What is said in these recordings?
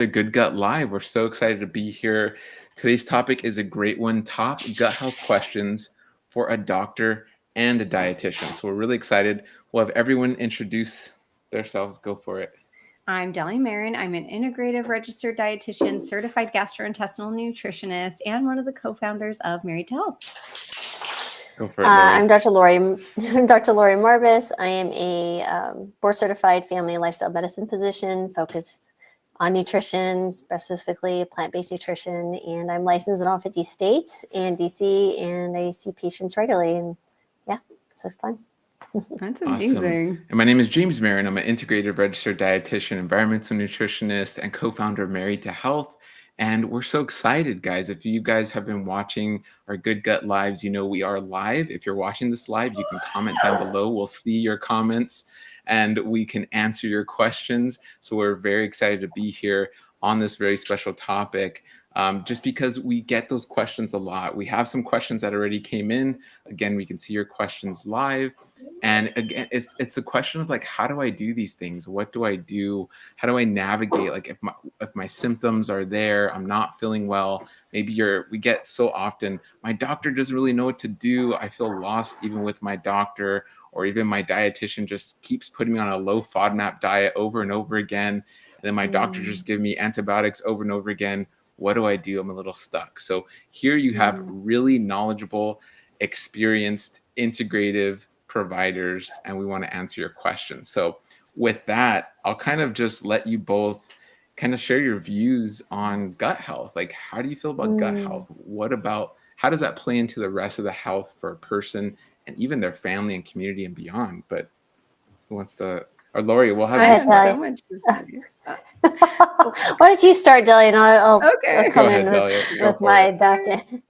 The Good Gut Live. We're so excited to be here. Today's topic is a great one, top gut health questions for a doctor and a dietitian. So we're really excited. We'll have everyone introduce themselves. Go for it. I'm Deli Marin. I'm an integrative registered dietitian, certified gastrointestinal nutritionist, and one of the co-founders of Married to Health. Go for it, Lori. I'm Dr. Lori. I'm Dr. Lori Marbus. I am a board-certified family and lifestyle medicine physician focused on nutrition, specifically plant-based nutrition, and I'm licensed in all 50 states and DC, and I see patients regularly, and yeah, so it's fun. That's amazing. Awesome. And my name is James Marin. I'm an integrative registered dietitian, environmental nutritionist, and co-founder of Married to Health. And we're so excited, guys. If you guys have been watching our Good Gut Lives, you know we are live. If you're watching this live, you can comment down below. We'll see your comments and we can answer your questions. So we're very excited to be here on this very special topic. Just because we get those questions a lot. We have some questions that already came in. Again, we can see your questions live. And again, it's a question of like, how do I do these things? What do I do? How do I navigate? Like if my symptoms are there, I'm not feeling well. Maybe we get so often, my doctor doesn't really know what to do. I feel lost even with my doctor, or even my dietitian just keeps putting me on a low FODMAP diet over and over again. And then my doctor just gives me antibiotics over and over again. What do I do? I'm a little stuck. So here you have really knowledgeable, experienced, integrative providers, and we want to answer your questions. So with that, I'll kind of just let you both kind of share your views on gut health. Like, how do you feel about gut health? How does that play into the rest of the health for a person and even their family and community and beyond? But who wants to, or Lori, we'll have you so much to say. Why don't you start, Delia, and I'll come ahead, in with my back end.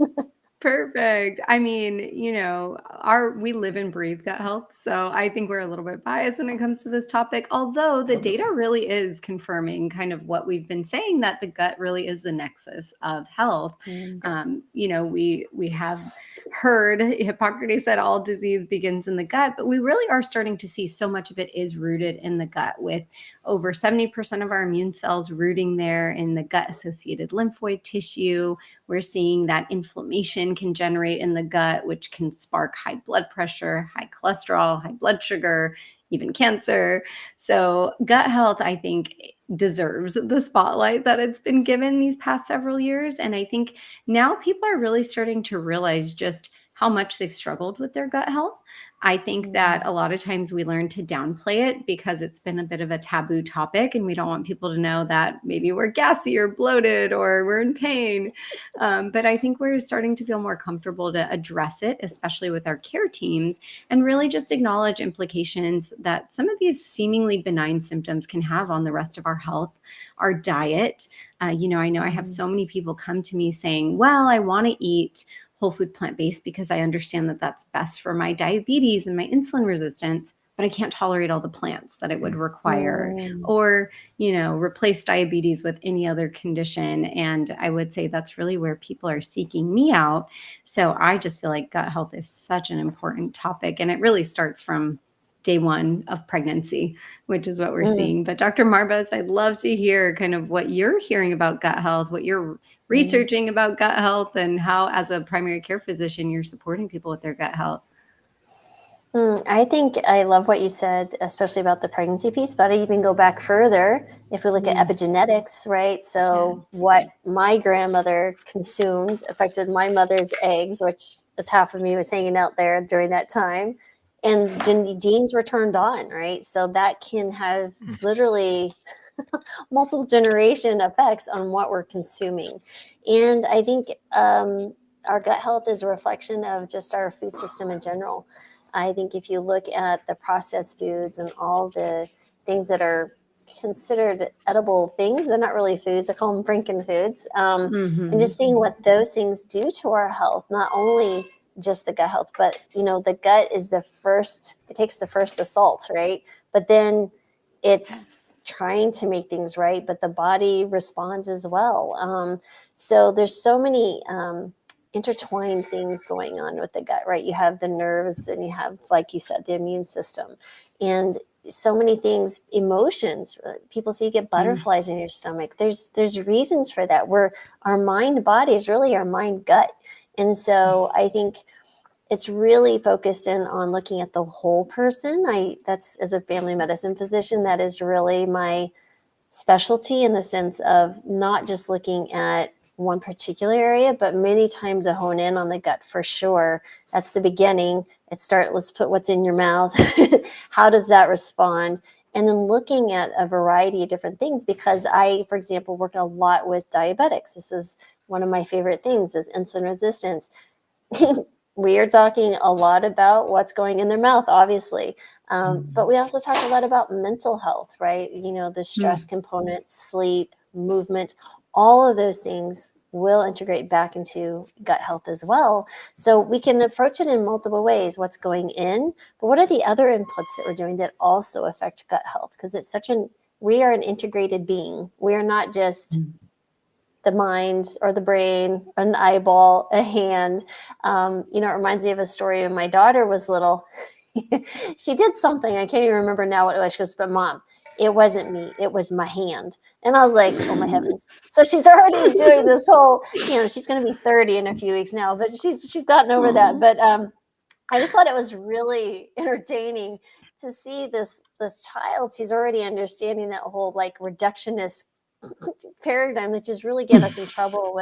Perfect. I mean, we live and breathe gut health. So I think we're a little bit biased when it comes to this topic, although the data really is confirming kind of what we've been saying, that the gut really is the nexus of health. We have heard Hippocrates said all disease begins in the gut, but we really are starting to see so much of it is rooted in the gut, with over 70% of our immune cells rooting there in the gut-associated lymphoid tissue. We're seeing that inflammation can generate in the gut, which can spark high blood pressure, high cholesterol, high blood sugar, even cancer. So gut health, I think, deserves the spotlight that it's been given these past several years. And I think now people are really starting to realize just how much they've struggled with their gut health. I think that a lot of times we learn to downplay it because it's been a bit of a taboo topic, and we don't want people to know that maybe we're gassy or bloated or we're in pain. But I think we're starting to feel more comfortable to address it, especially with our care teams, and really just acknowledge implications that some of these seemingly benign symptoms can have on the rest of our health, our diet. I know I have so many people come to me saying, well, I want to eat whole food plant-based because I understand that that's best for my diabetes and my insulin resistance, but I can't tolerate all the plants that it would require, or, replace diabetes with any other condition. And I would say that's really where people are seeking me out. So I just feel like gut health is such an important topic, and it really starts from day one of pregnancy, which is what we're seeing. But Dr. Marbus, I'd love to hear kind of what you're hearing about gut health, what you're researching about gut health, and how, as a primary care physician, you're supporting people with their gut health. I think I love what you said, especially about the pregnancy piece, but I even go back further. If we look at epigenetics, right? So what my grandmother consumed affected my mother's eggs, which is half of me was hanging out there during that time. And genes were turned on, right? So that can have literally multiple generation effects on what we're consuming. And I think our gut health is a reflection of just our food system in general. I think if you look at the processed foods and all the things that are considered edible things, they're not really foods. I call them frankenfoods. And just seeing what those things do to our health, not only just the gut health, but the gut is it takes the first assault, right? But then it's trying to make things right, but the body responds as well. So there's so many intertwined things going on with the gut, right? You have the nerves, and you have, like you said, the immune system. And so many things, emotions. People say you get butterflies in your stomach. There's reasons for that. Our mind body is really our mind gut. And so I think it's really focused in on looking at the whole person. That's, as a family medicine physician, that is really my specialty, in the sense of not just looking at one particular area, but many times I hone in on the gut for sure. That's the beginning. Let's put what's in your mouth. How does that respond? And then looking at a variety of different things, because I, for example, work a lot with diabetics. This is one of my favorite things, is insulin resistance. We are talking a lot about what's going in their mouth, obviously. But we also talk a lot about mental health, right? The stress component, sleep, movement, all of those things will integrate back into gut health as well. So we can approach it in multiple ways. What's going in, but what are the other inputs that we're doing that also affect gut health? Because we are an integrated being. We are not just the mind or the brain, an eyeball, a hand. It reminds me of a story when my daughter was little. She did something. I can't even remember now what it was. She goes, but Mom, it wasn't me. It was my hand. And I was like, oh my heavens. So she's already doing this whole, she's going to be 30 in a few weeks now, but she's gotten over that. But I just thought it was really entertaining to see this child. She's already understanding that whole like reductionist paradigm that just really get us in trouble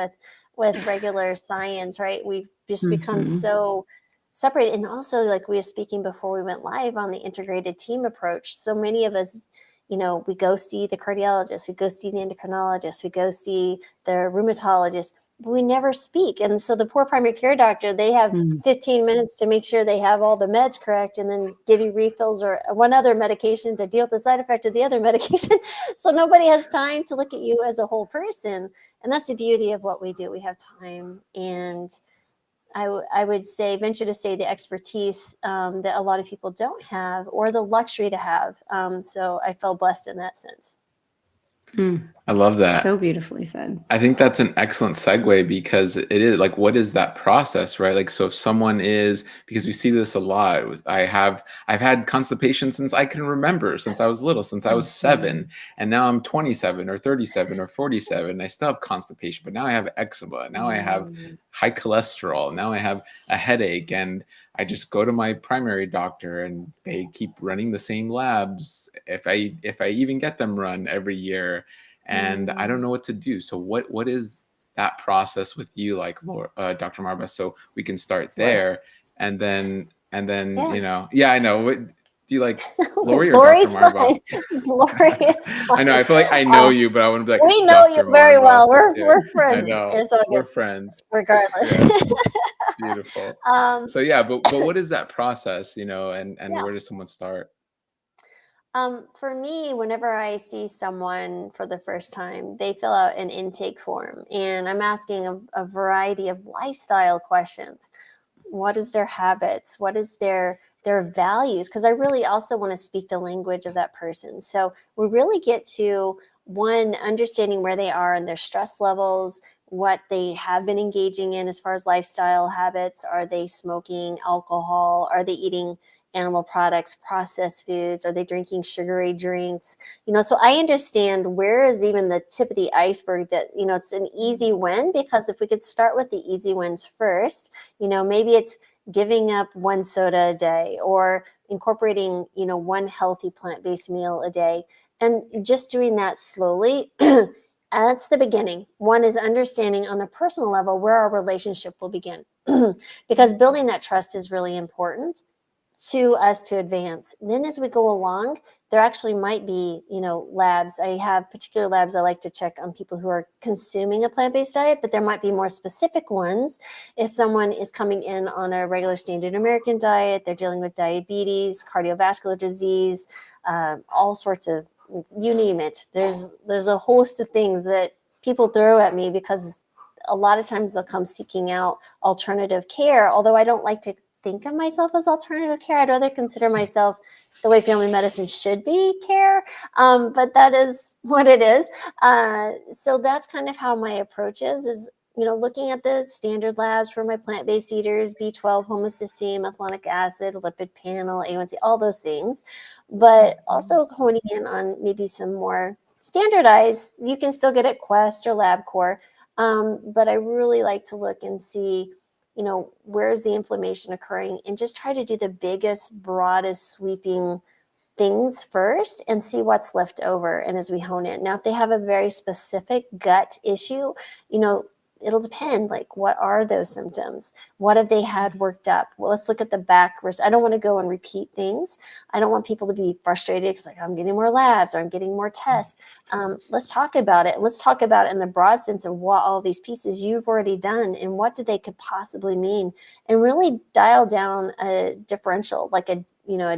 with regular science, right? We've just become so separated. And also, like we were speaking before we went live on the integrated team approach, so many of us, we go see the cardiologist, we go see the endocrinologist, we go see the rheumatologist, but we never speak. And so the poor primary care doctor, they have 15 minutes to make sure they have all the meds correct, and then give you refills or one other medication to deal with the side effect of the other medication. So nobody has time to look at you as a whole person. And that's the beauty of what we do. We have time, and I would venture to say, the expertise that a lot of people don't have, or the luxury to have. So I feel blessed in that sense. I love that. So beautifully said. I think that's an excellent segue, because it is like, what is that process, right? Like, so if someone because we see this a lot, I've had constipation since I can remember, since I was little, since I was 7, and now I'm 27 or 37 or 47, and I still have constipation, but now I have eczema, now I have high cholesterol, now I have a headache, and I just go to my primary doctor and they keep running the same labs, if I even get them run every year. And I don't know what to do. So what is that process with you, like, Dr. Marba? So we can start there, and then I know. What do you like, Lori or Lori's Dr. Marba? fine. Lori is fine. I know. I feel like I know you, but I want to be like, we know Dr. you very Marba, well. We're friends. I know. It's all We're good. friends. Regardless. Yes. Beautiful. So yeah, but what is that process? And where does someone start? For me, whenever I see someone for the first time, they fill out an intake form, and I'm asking a variety of lifestyle questions. What is their habits? What is their values? Because I really also want to speak the language of that person. So we really get to, one, understanding where they are and their stress levels, what they have been engaging in as far as lifestyle habits. Are they smoking alcohol? Are they eating animal products, processed foods? Are they drinking sugary drinks? So I understand where is even the tip of the iceberg, that, it's an easy win, because if we could start with the easy wins first, maybe it's giving up one soda a day, or incorporating, one healthy plant-based meal a day, and just doing that slowly. That's the beginning. One is understanding on a personal level where our relationship will begin, because building that trust is really important to us to advance. Then as we go along, there actually might be, labs. I have particular labs I like to check on people who are consuming a plant-based diet, but there might be more specific ones. If someone is coming in on a regular standard American diet, they're dealing with diabetes, cardiovascular disease, all sorts of, you name it. There's a host of things that people throw at me, because a lot of times they'll come seeking out alternative care, although I don't like to think of myself as alternative care. I'd rather consider myself the way family medicine should be care, but that is what it is. So that's kind of how my approach is looking at the standard labs for my plant-based eaters, B12, homocysteine, methylonic acid, lipid panel, A1C, all those things, but also honing in on maybe some more standardized. You can still get at Quest or LabCorp, but I really like to look and see, where's the inflammation occurring, and just try to do the biggest, broadest, sweeping things first and see what's left over. And as we hone in, now, if they have a very specific gut issue, it'll depend, like, what are those symptoms? What have they had worked up? Well, let's look at the back risk. I don't want to go and repeat things. I don't want people to be frustrated because, like, I'm getting more labs or I'm getting more tests. Let's talk about it. Let's talk about it in the broad sense of what all these pieces you've already done and what do they could possibly mean, and really dial down a differential, like a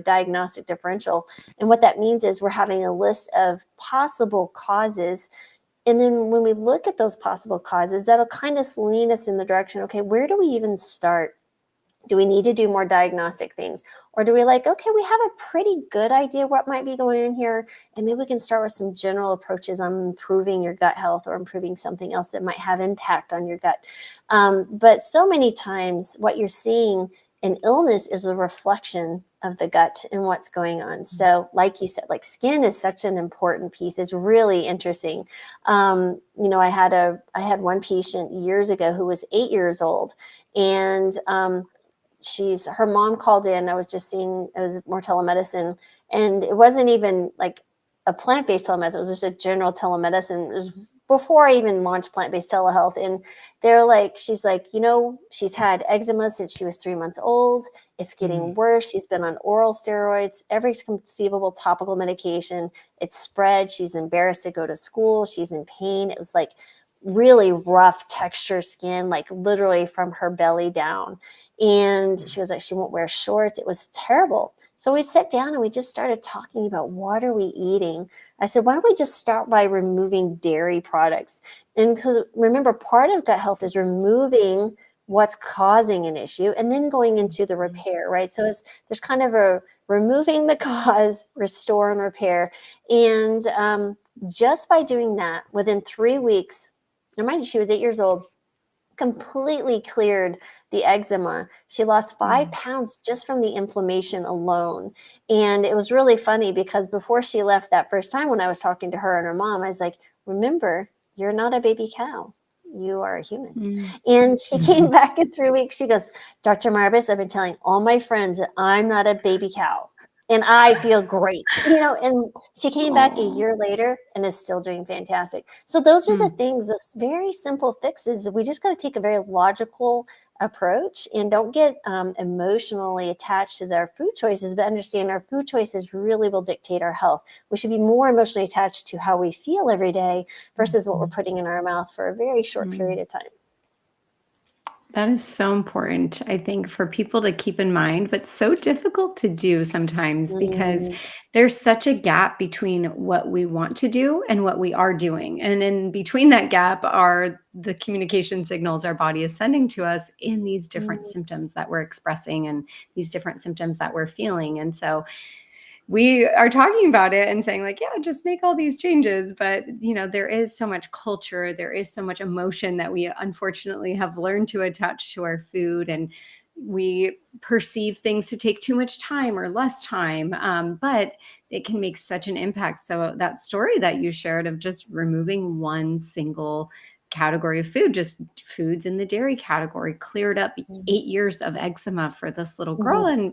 diagnostic differential. And what that means is we're having a list of possible causes. And then when we look at those possible causes, that'll kind of lean us in the direction, okay, where do we even start? Do we need to do more diagnostic things? Or do we okay, we have a pretty good idea what might be going on here, and maybe we can start with some general approaches on improving your gut health or improving something else that might have impact on your gut. But so many times what you're seeing in illness is a reflection of the gut and what's going on. So like you said, like, skin is such an important piece. It's really interesting. I had one patient years ago who was 8 years old, and her mom called in. I was just seeing, it was more telemedicine, and it wasn't even like a plant-based telemedicine. It was just a general telemedicine. It was before I even launched plant-based telehealth. And she's like, she's had eczema since she was 3 months old. It's getting worse. She's been on oral steroids, every conceivable topical medication. It's spread. She's embarrassed to go to school. She's in pain. It was like really rough texture skin, like literally from her belly down. And she was like, she won't wear shorts. It was terrible. So we sat down and we just started talking about, what are we eating? I said, why don't we just start by removing dairy products? And because remember, part of gut health is removing what's causing an issue and then going into the repair, right? So there's kind of a removing the cause, restore and repair. And just by doing that, within 3 weeks, mind you, she was 8 years old, completely cleared the eczema. She lost 5 pounds just from the inflammation alone. And it was really funny because before she left that first time, when I was talking to her and her mom, I was like, remember, you're not a baby cow. You are a human. And she came back in 3 weeks. She goes, Dr. Marbus, I've been telling all my friends that I'm not a baby cow. And I feel great, and she came back a year later and is still doing fantastic. So those are the things, those very simple fixes. We just got to take a very logical approach and don't get emotionally attached to their food choices, but understand our food choices really will dictate our health. We should be more emotionally attached to how we feel every day versus what we're putting in our mouth for a very short period of time. That is so important, I think, for people to keep in mind, but so difficult to do sometimes because there's such a gap between what we want to do and what we are doing. And in between that gap are the communication signals our body is sending to us in these different symptoms that we're expressing and these different symptoms that we're feeling. And so we are talking about it and saying like, yeah, just make all these changes. But, there is so much culture. There is so much emotion that we unfortunately have learned to attach to our food. And we perceive things to take too much time or less time. But it can make such an impact. So that story that you shared of just removing one single category of food, just foods in the dairy category, cleared up 8 years of eczema for this little girl and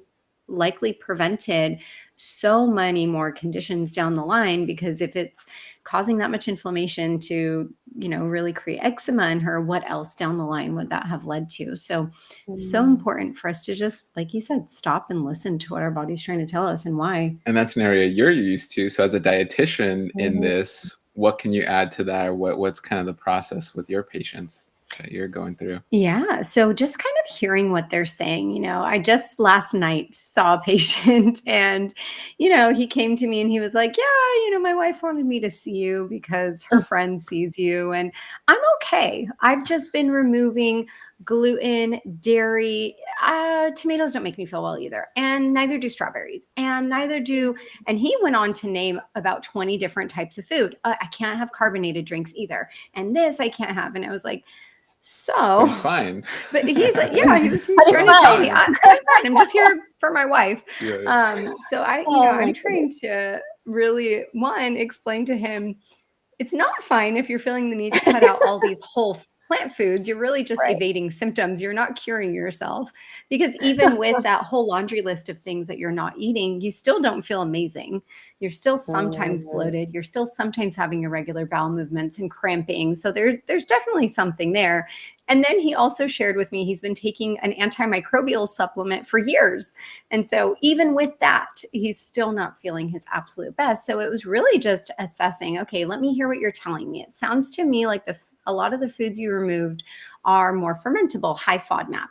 likely prevented so many more conditions down the line, because if it's causing that much inflammation to, really create eczema in her, what else down the line would that have led to? So important for us to just, like you said, stop and listen to what our body's trying to tell us and why. And that's an area you're used to. So as a dietitian in this, what can you add to that? Or what's kind of the process with your patients that you're going through? Yeah. So just kind of hearing what they're saying. I just last night saw a patient and, he came to me and he was like, yeah, my wife wanted me to see you because her friend sees you. And I'm okay. I've just been removing gluten, dairy. Tomatoes don't make me feel well either. And neither do strawberries. And and he went on to name about 20 different types of food. I can't have carbonated drinks either. And this I can't have. And I was like, So, But it's fine. but he's like, yeah, he was But it's trying to tell me, fine. I'm fine. I'm just here for my wife. Yeah. So Oh my I'm trying goodness. to really, one, explain to him it's not fine if you're feeling the need to cut out all these whole plant foods. You're really just Right. evading symptoms. You're not curing yourself, because even with that whole laundry list of things that you're not eating, you still don't feel amazing. You're still sometimes bloated. You're still sometimes having irregular bowel movements and cramping. So there's definitely something there. And then he also shared with me he's been taking an antimicrobial supplement for years. And so even with that, he's still not feeling his absolute best. So it was really just assessing, okay, let me hear what you're telling me. It sounds to me like a lot of the foods you removed are more fermentable, high FODMAP.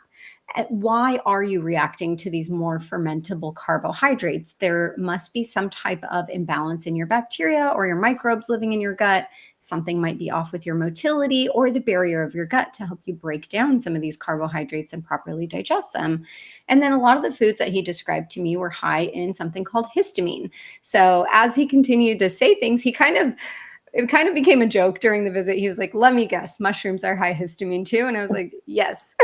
Why are you reacting to these more fermentable carbohydrates? There must be some type of imbalance in your bacteria or your microbes living in your gut. Something might be off with your motility or the barrier of your gut to help you break down some of these carbohydrates and properly digest them. And then a lot of the foods that he described to me were high in something called histamine. So as he continued to say things, it kind of became a joke during the visit. He was like, let me guess, mushrooms are high histamine too. And I was like, yes.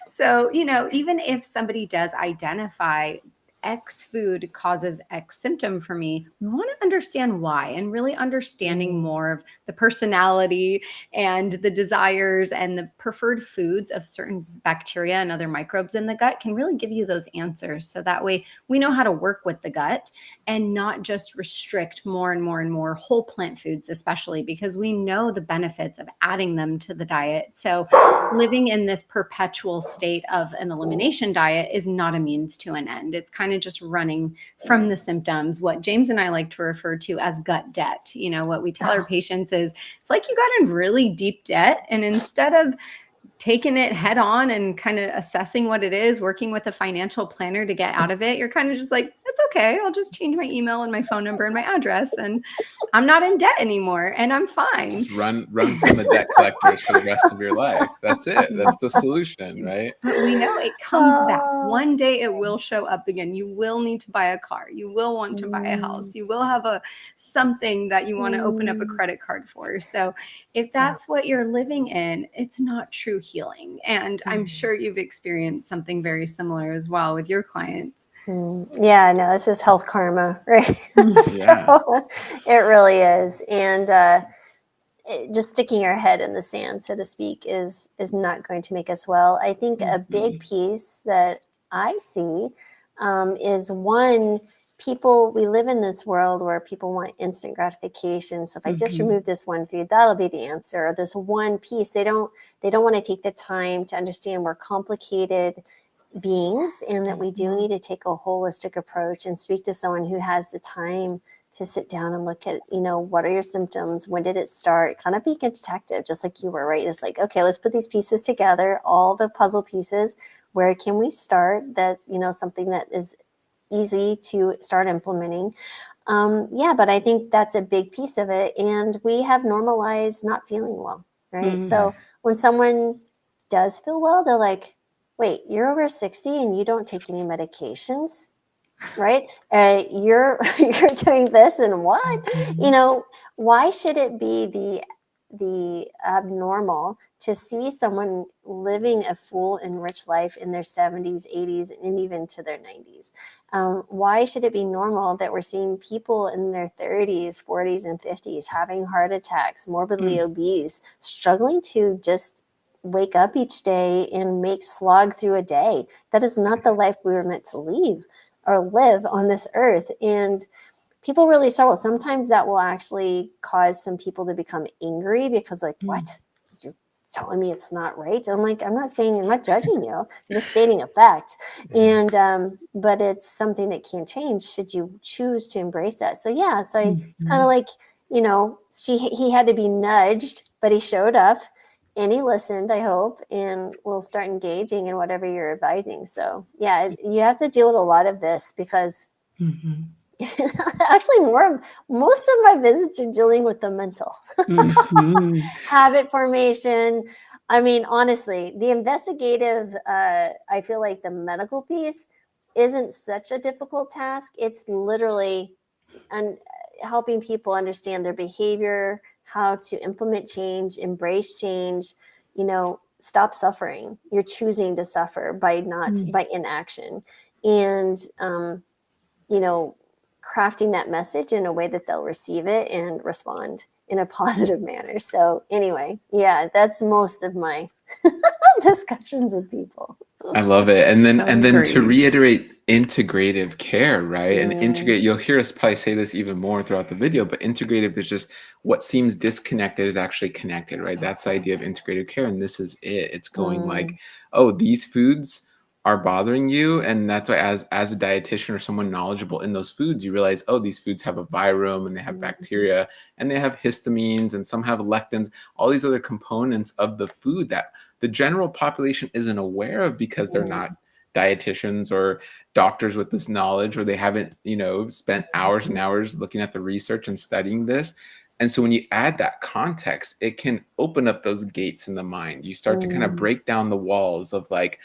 So, even if somebody does identify X food causes X symptom for me, we want to understand why, and really understanding more of the personality and the desires and the preferred foods of certain bacteria and other microbes in the gut can really give you those answers. So that way we know how to work with the gut and not just restrict more and more and more whole plant foods, especially because we know the benefits of adding them to the diet. So living in this perpetual state of an elimination diet is not a means to an end. It's kind of just running from the symptoms, what James and I like to refer to as gut debt. What we tell our patients is it's like you got in really deep debt, and instead of taking it head on and kind of assessing what it is, working with a financial planner to get out of it, you're kind of just like, it's okay. I'll just change my email and my phone number and my address, and I'm not in debt anymore, and I'm fine. Just run from the debt collectors for the rest of your life. That's it. That's the solution, right? But we know it comes back. One day it will show up again. You will need to buy a car. You will want to buy a house. You will have something that you want to open up a credit card for. So if that's what you're living in, it's not true healing. And I'm sure you've experienced something very similar as well with your clients. Yeah, no, this is health karma, right? Yeah. So it really is. And just sticking our head in the sand, so to speak, is not going to make us well. I think a big piece that I see is one, we live in this world where people want instant gratification. So if I just remove this one food, that'll be the answer. Or this one piece, they don't want to take the time to understand we're complicated beings, and that we do need to take a holistic approach and speak to someone who has the time to sit down and look at, what are your symptoms? When did it start? Kind of being a detective, just like you were, right? It's like, okay, let's put these pieces together, all the puzzle pieces. Where can we start? That, something that is easy to start implementing. But I think that's a big piece of it. And we have normalized not feeling well, right? So when someone does feel well, they're like, wait, you're over 60 and you don't take any medications, right? You're doing this and what? Why should it be the abnormal to see someone living a full and rich life in their 70s, 80s, and even to their 90s? Why should it be normal that we're seeing people in their 30s, 40s, and 50s having heart attacks, morbidly obese, struggling to just wake up each day and slog through a day? That is not the life we were meant to live on this earth. And people really struggle. Sometimes that will actually cause some people to become angry because what? You're telling me it's not right? I'm like, I'm not judging you. I'm just stating a fact. And, but it's something that can change should you choose to embrace that. So it's kind of like, he had to be nudged, but he showed up. And he listened, I hope, and we'll start engaging in whatever you're advising. So, you have to deal with a lot of this because actually most of my visits are dealing with the mental habit formation. I mean, honestly, the investigative, I feel like the medical piece isn't such a difficult task. It's literally helping people understand their behavior, how to implement change, embrace change, stop suffering. You're choosing to suffer by inaction. And, crafting that message in a way that they'll receive it and respond in a positive manner. So anyway, yeah, that's most of my discussions with people. I love it. And then to great. reiterate integrative care, right? And integrate, you'll hear us probably say this even more throughout the video, but integrative is just what seems disconnected is actually connected, right? That's the idea of integrative care. And this is it. It's going like, oh, these foods are bothering you. And that's why as a dietitian or someone knowledgeable in those foods, you realize, oh, these foods have a virome and they have bacteria and they have histamines and some have lectins, all these other components of the food that the general population isn't aware of because they're not dietitians or doctors with this knowledge, or they haven't, spent hours and hours looking at the research and studying this. And so when you add that context, it can open up those gates in the mind. You start to kind of break down the walls of like,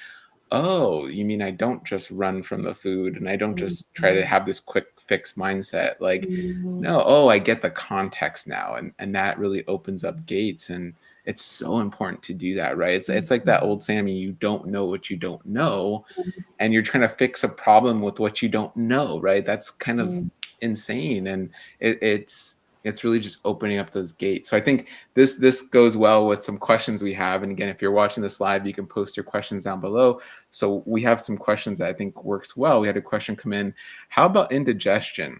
oh, you mean I don't just run from the food and I don't just try to have this quick fix mindset. Like, no, oh, I get the context now. And that really opens up gates. And it's so important to do that, right? It's like that old saying, you don't know what you don't know. And you're trying to fix a problem with what you don't know, right? That's kind of insane. And it's really just opening up those gates. So I think this goes well with some questions we have. And again, if you're watching this live, you can post your questions down below. So we have some questions that I think works well. We had a question come in. How about indigestion?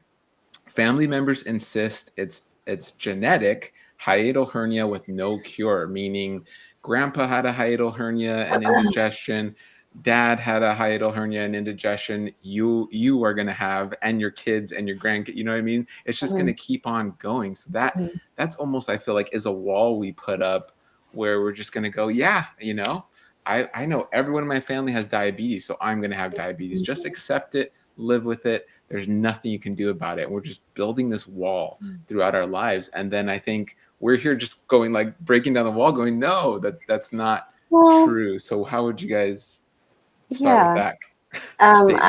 Family members insist it's genetic hiatal hernia with no cure, meaning grandpa had a hiatal hernia and indigestion, dad had a hiatal hernia and indigestion, you are going to have, and your kids and your grandkids, you know what I mean? It's just going to keep on going. So that's almost, I feel like, is a wall we put up where we're just going to go, yeah, I know everyone in my family has diabetes, so I'm going to have diabetes. Just accept it, live with it. There's nothing you can do about it. We're just building this wall throughout our lives. And then I think we're here just going like breaking down the wall going, no, that's not true. So how would you guys start with that statement?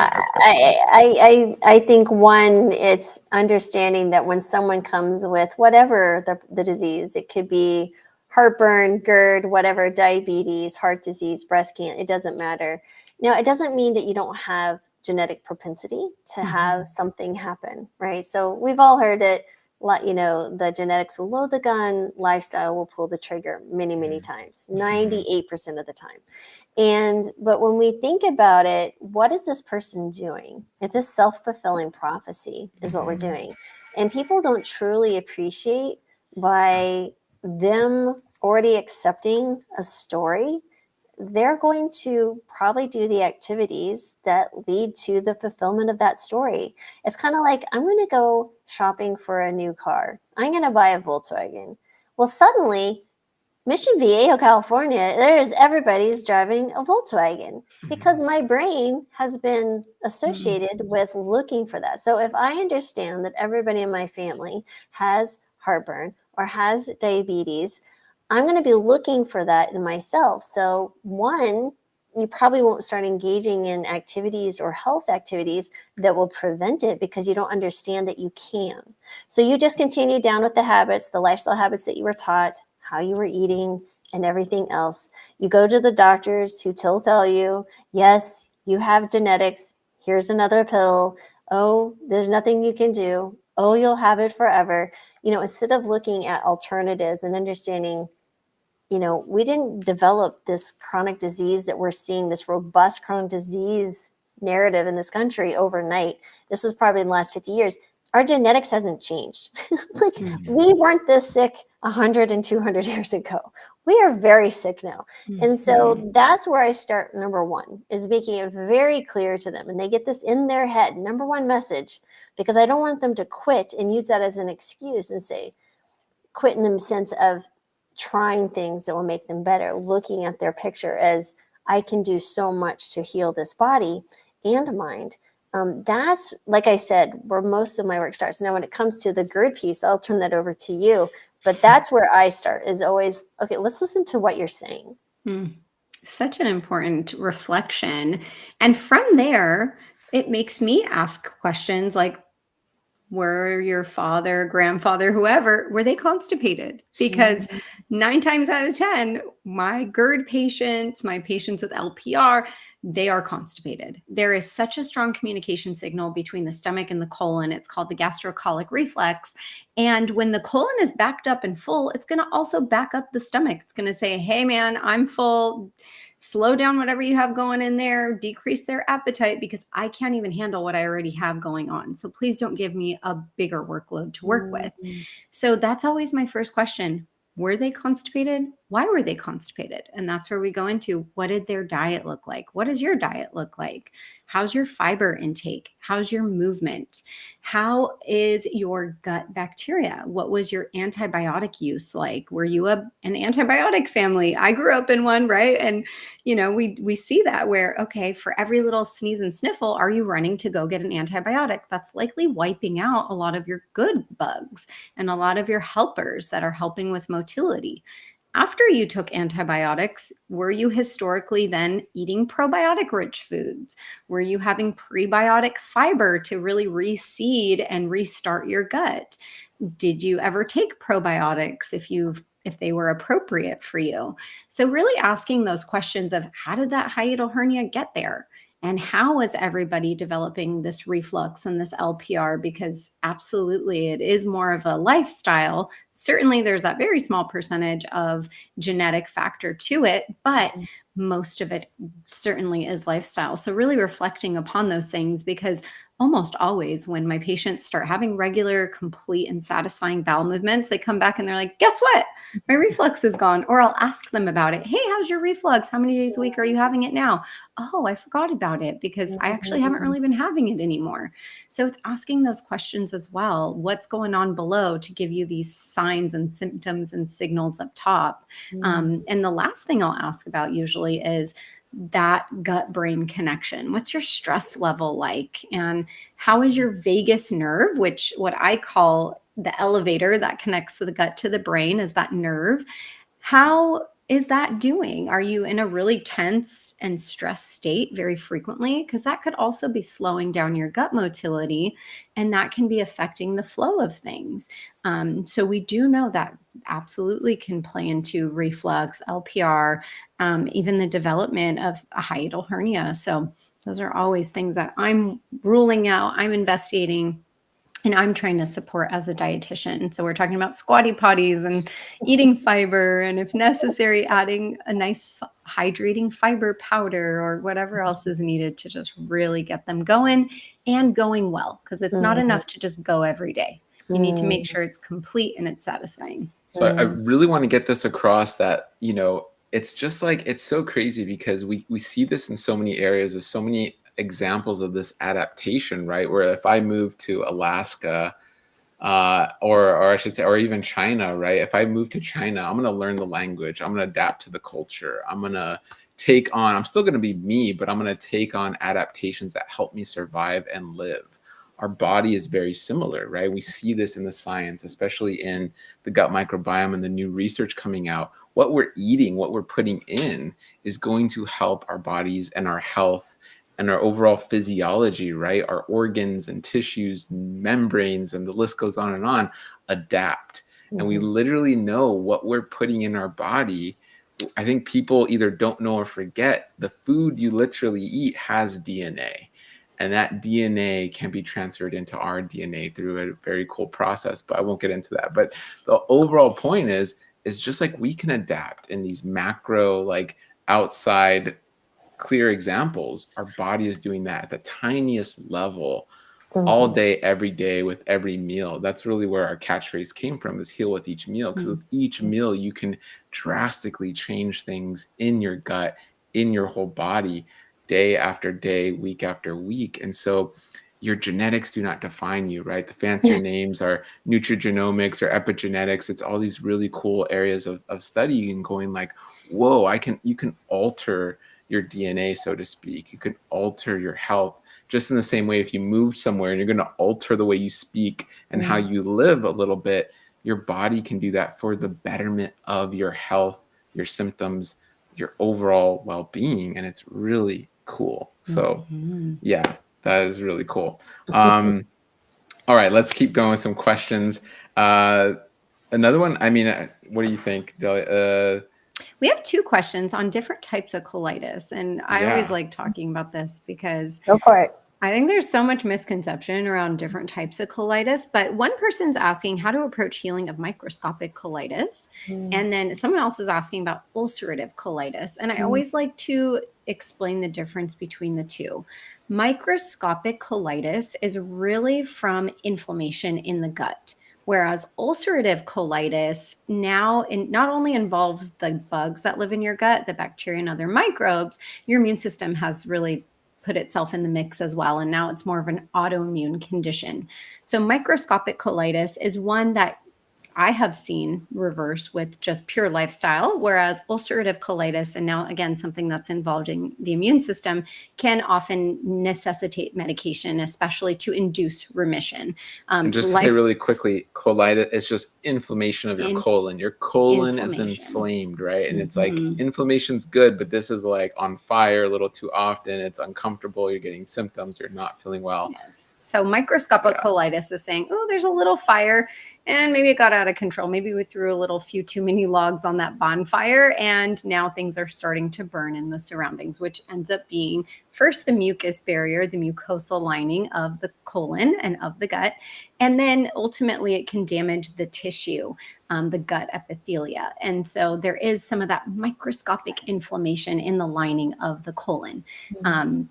I think one, it's understanding that when someone comes with whatever the disease, it could be heartburn, GERD, whatever, diabetes, heart disease, breast cancer, it doesn't matter. Now, it doesn't mean that you don't have genetic propensity to have something happen, right? So we've all heard it, the genetics will load the gun, lifestyle will pull the trigger many, many times, 98% of the time. But when we think about it, what is this person doing? It's a self-fulfilling prophecy is what we're doing. And people don't truly appreciate by them already accepting a story, they're going to probably do the activities that lead to the fulfillment of that story. It's kind of like, I'm going to go shopping for a new car. I'm going to buy a Volkswagen. Well, suddenly, Mission Viejo, California, everybody's driving a Volkswagen because my brain has been associated with looking for that. So if I understand that everybody in my family has heartburn or has diabetes, I'm going to be looking for that in myself. So one, you probably won't start engaging in activities or health activities that will prevent it because you don't understand that you can. So you just continue down with the habits, the lifestyle habits that you were taught, how you were eating and everything else. You go to the doctors who tell you, yes, you have genetics. Here's another pill. Oh, there's nothing you can do. Oh, you'll have it forever. Instead of looking at alternatives and understanding, we didn't develop this chronic disease that we're seeing, this robust chronic disease narrative in this country overnight. This was probably in the last 50 years. Our genetics hasn't changed. We weren't this sick 100 and 200 years ago. We are very sick now. And so that's where I start. Number one is making it very clear to them. And they get this in their head. Number one message, because I don't want them to quit and use that as an excuse and say, quit in the sense of trying things that will make them better, looking at their picture as I can do so much to heal this body and mind. That's, like I said, where most of my work starts. Now, when it comes to the GERD piece, I'll turn that over to you. But that's where I start, is always, okay, let's listen to what you're saying. Such an important reflection. And from there, it makes me ask questions like, were your father, grandfather, whoever, were they constipated? Because 9 times out of 10, my GERD patients, my patients with LPR, they are constipated. There is such a strong communication signal between the stomach and the colon. It's called the gastrocolic reflex. And when the colon is backed up and full, it's going to also back up the stomach. It's going to say, hey, man, I'm full. Slow down whatever you have going in there, decrease their appetite because I can't even handle what I already have going on. So please don't give me a bigger workload to work with. So that's always my first question. Were they constipated? Why were they constipated? And that's where we go into, what did their diet look like? What does your diet look like? How's your fiber intake? How's your movement? How is your gut bacteria? What was your antibiotic use like? Were you an antibiotic family? I grew up in one, right? And we see that where, okay, for every little sneeze and sniffle, are you running to go get an antibiotic? That's likely wiping out a lot of your good bugs and a lot of your helpers that are helping with motility. After you took antibiotics, were you historically then eating probiotic-rich foods? Were you having prebiotic fiber to really reseed and restart your gut? Did you ever take probiotics if they were appropriate for you? So really asking those questions of, how did that hiatal hernia get there? And how is everybody developing this reflux and this LPR? Because absolutely, it is more of a lifestyle. Certainly, there's that very small percentage of genetic factor to it, but most of it certainly is lifestyle. So really reflecting upon those things, because almost always when my patients start having regular, complete, and satisfying bowel movements, they come back and they're like, guess what? My reflux is gone. Or I'll ask them about it. Hey, how's your reflux? How many days a week are you having it now? Oh, I forgot about it because I actually haven't really been having it anymore. So it's asking those questions as well. What's going on below to give you these signs and symptoms and signals up top? And the last thing I'll ask about usually is that gut-brain connection. What's your stress level like? And how is your vagus nerve, which what I call the elevator that connects the gut to the brain is that nerve. How is that doing? Are you in a really tense and stressed state very frequently? Because that could also be slowing down your gut motility, and that can be affecting the flow of things. So we do know that absolutely can play into reflux, LPR, even the development of a hiatal hernia. So those are always things that I'm ruling out, I'm investigating, and I'm trying to support as a dietitian. So we're talking about squatty potties and eating fiber, and if necessary, adding a nice hydrating fiber powder or whatever else is needed to just really get them going and going well. Because it's not enough to just go every day. You need to make sure it's complete and it's satisfying. So I really want to get this across that, it's just like, it's so crazy because we see this in so many areas. There's so many examples of this adaptation, right? Where if I move to Alaska, or I should say, or even China, right? If I move to China, I'm going to learn the language. I'm going to adapt to the culture. I'm still going to be me, but I'm going to take on adaptations that help me survive and live. Our body is very similar, right? We see this in the science, especially in the gut microbiome and the new research coming out. What we're eating, what we're putting in is going to help our bodies and our health and our overall physiology, right? Our organs and tissues, and membranes, and the list goes on, adapt. And we literally know what we're putting in our body. I think people either don't know or forget the food you literally eat has DNA. And that DNA can be transferred into our DNA through a very cool process, but I won't get into that. But the overall point is just like we can adapt in these macro, like outside clear examples. Our body is doing that at the tiniest level all day, every day, with every meal. That's really where our catchphrase came from, is heal with each meal. Because with each meal, you can drastically change things in your gut, in your whole body, day after day, week after week. And so your genetics do not define you, right? The fancier names are nutrigenomics or epigenetics. It's all these really cool areas of studying and going like, whoa, you can alter your DNA, so to speak. You can alter your health just in the same way. If you move somewhere and you're going to alter the way you speak and how you live a little bit, your body can do that for the betterment of your health, your symptoms, your overall well-being. And it's really cool. So yeah, that is really cool. All right, let's keep going with some questions. Another one, what do you think, Delia? We have 2 questions on different types of colitis, and I always Yeah. like talking about this because Go for it. I think there's so much misconception around different types of colitis, but one person's asking how to approach healing of microscopic colitis, Mm, and then someone else is asking about ulcerative colitis. And I mm, always like to explain the difference between the two. Microscopic colitis is really from inflammation in the gut. Whereas ulcerative colitis not only involves the bugs that live in your gut, the bacteria and other microbes, your immune system has really put itself in the mix as well. And now it's more of an autoimmune condition. So, microscopic colitis is one that I have seen reverse with just pure lifestyle, whereas ulcerative colitis, and now again, something that's involving the immune system, can often necessitate medication, especially to induce remission. And just to say Life really quickly, colitis is just inflammation of your in colon. Your colon is inflammation. inflamed, right? And it's like Mhm. inflammation's good, but this is like on fire a little too often. It's uncomfortable. You're getting symptoms. You're not feeling well. Yes. So So, microscopic colitis is saying, oh, there's a little fire and maybe it got out of control. Maybe we threw a little few too many logs on that bonfire and now things are starting to burn in the surroundings, which ends up being first the mucus barrier, the mucosal lining of the colon and of the gut. And then ultimately it can damage the tissue, the gut epithelia. And so there is some of that microscopic inflammation in the lining of the colon.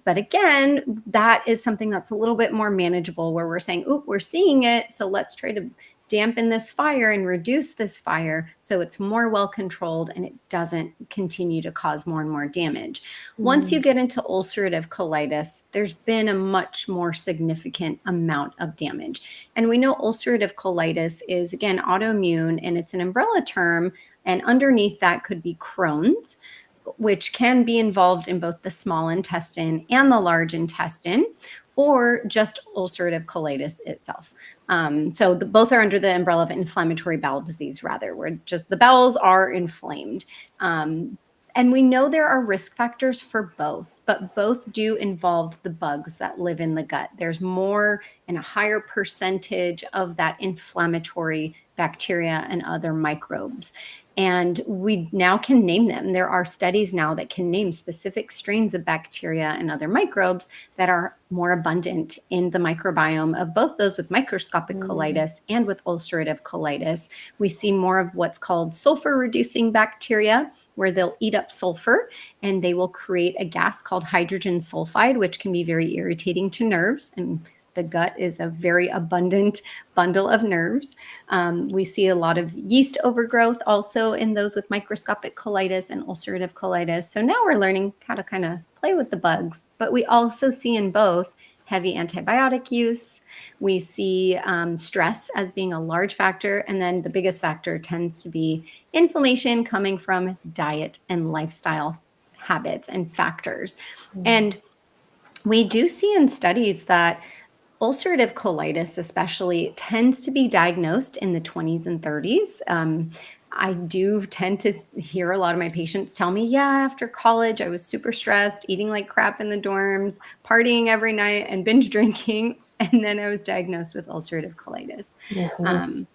But again, that is something that's a little bit more manageable where we're saying, oh, we're seeing it. So let's try to dampen this fire and reduce this fire so it's more well controlled and it doesn't continue to cause more and more damage. Once you get into ulcerative colitis, there's been a much more significant amount of damage. And we know ulcerative colitis is, again, autoimmune and it's an umbrella term. And underneath that could be Crohn's, which can be involved in both the small intestine and the large intestine, or just ulcerative colitis itself. So both are under the umbrella of inflammatory bowel disease, rather, where just the bowels are inflamed. And we know there are risk factors for both, but both do involve the bugs that live in the gut. There's more and a higher percentage of that inflammatory bacteria and other microbes. And we now can name them. There are studies now that can name specific strains of bacteria and other microbes that are more abundant in the microbiome of both those with microscopic colitis and with ulcerative colitis. We see more of what's called sulfur reducing bacteria, where they'll eat up sulfur and they will create a gas called hydrogen sulfide, which can be very irritating to nerves. And the gut is a very abundant bundle of nerves. We see a lot of yeast overgrowth also in those with microscopic colitis and ulcerative colitis. So now we're learning how to kind of play with the bugs, but we also see in both heavy antibiotic use. We see stress as being a large factor. And then the biggest factor tends to be inflammation coming from diet and lifestyle habits and factors. And we do see in studies that ulcerative colitis, especially, tends to be diagnosed in the 20s and 30s. I do tend to hear a lot of my patients tell me, yeah, after college, I was super stressed, eating like crap in the dorms, partying every night, and binge drinking. And then I was diagnosed with ulcerative colitis. Um,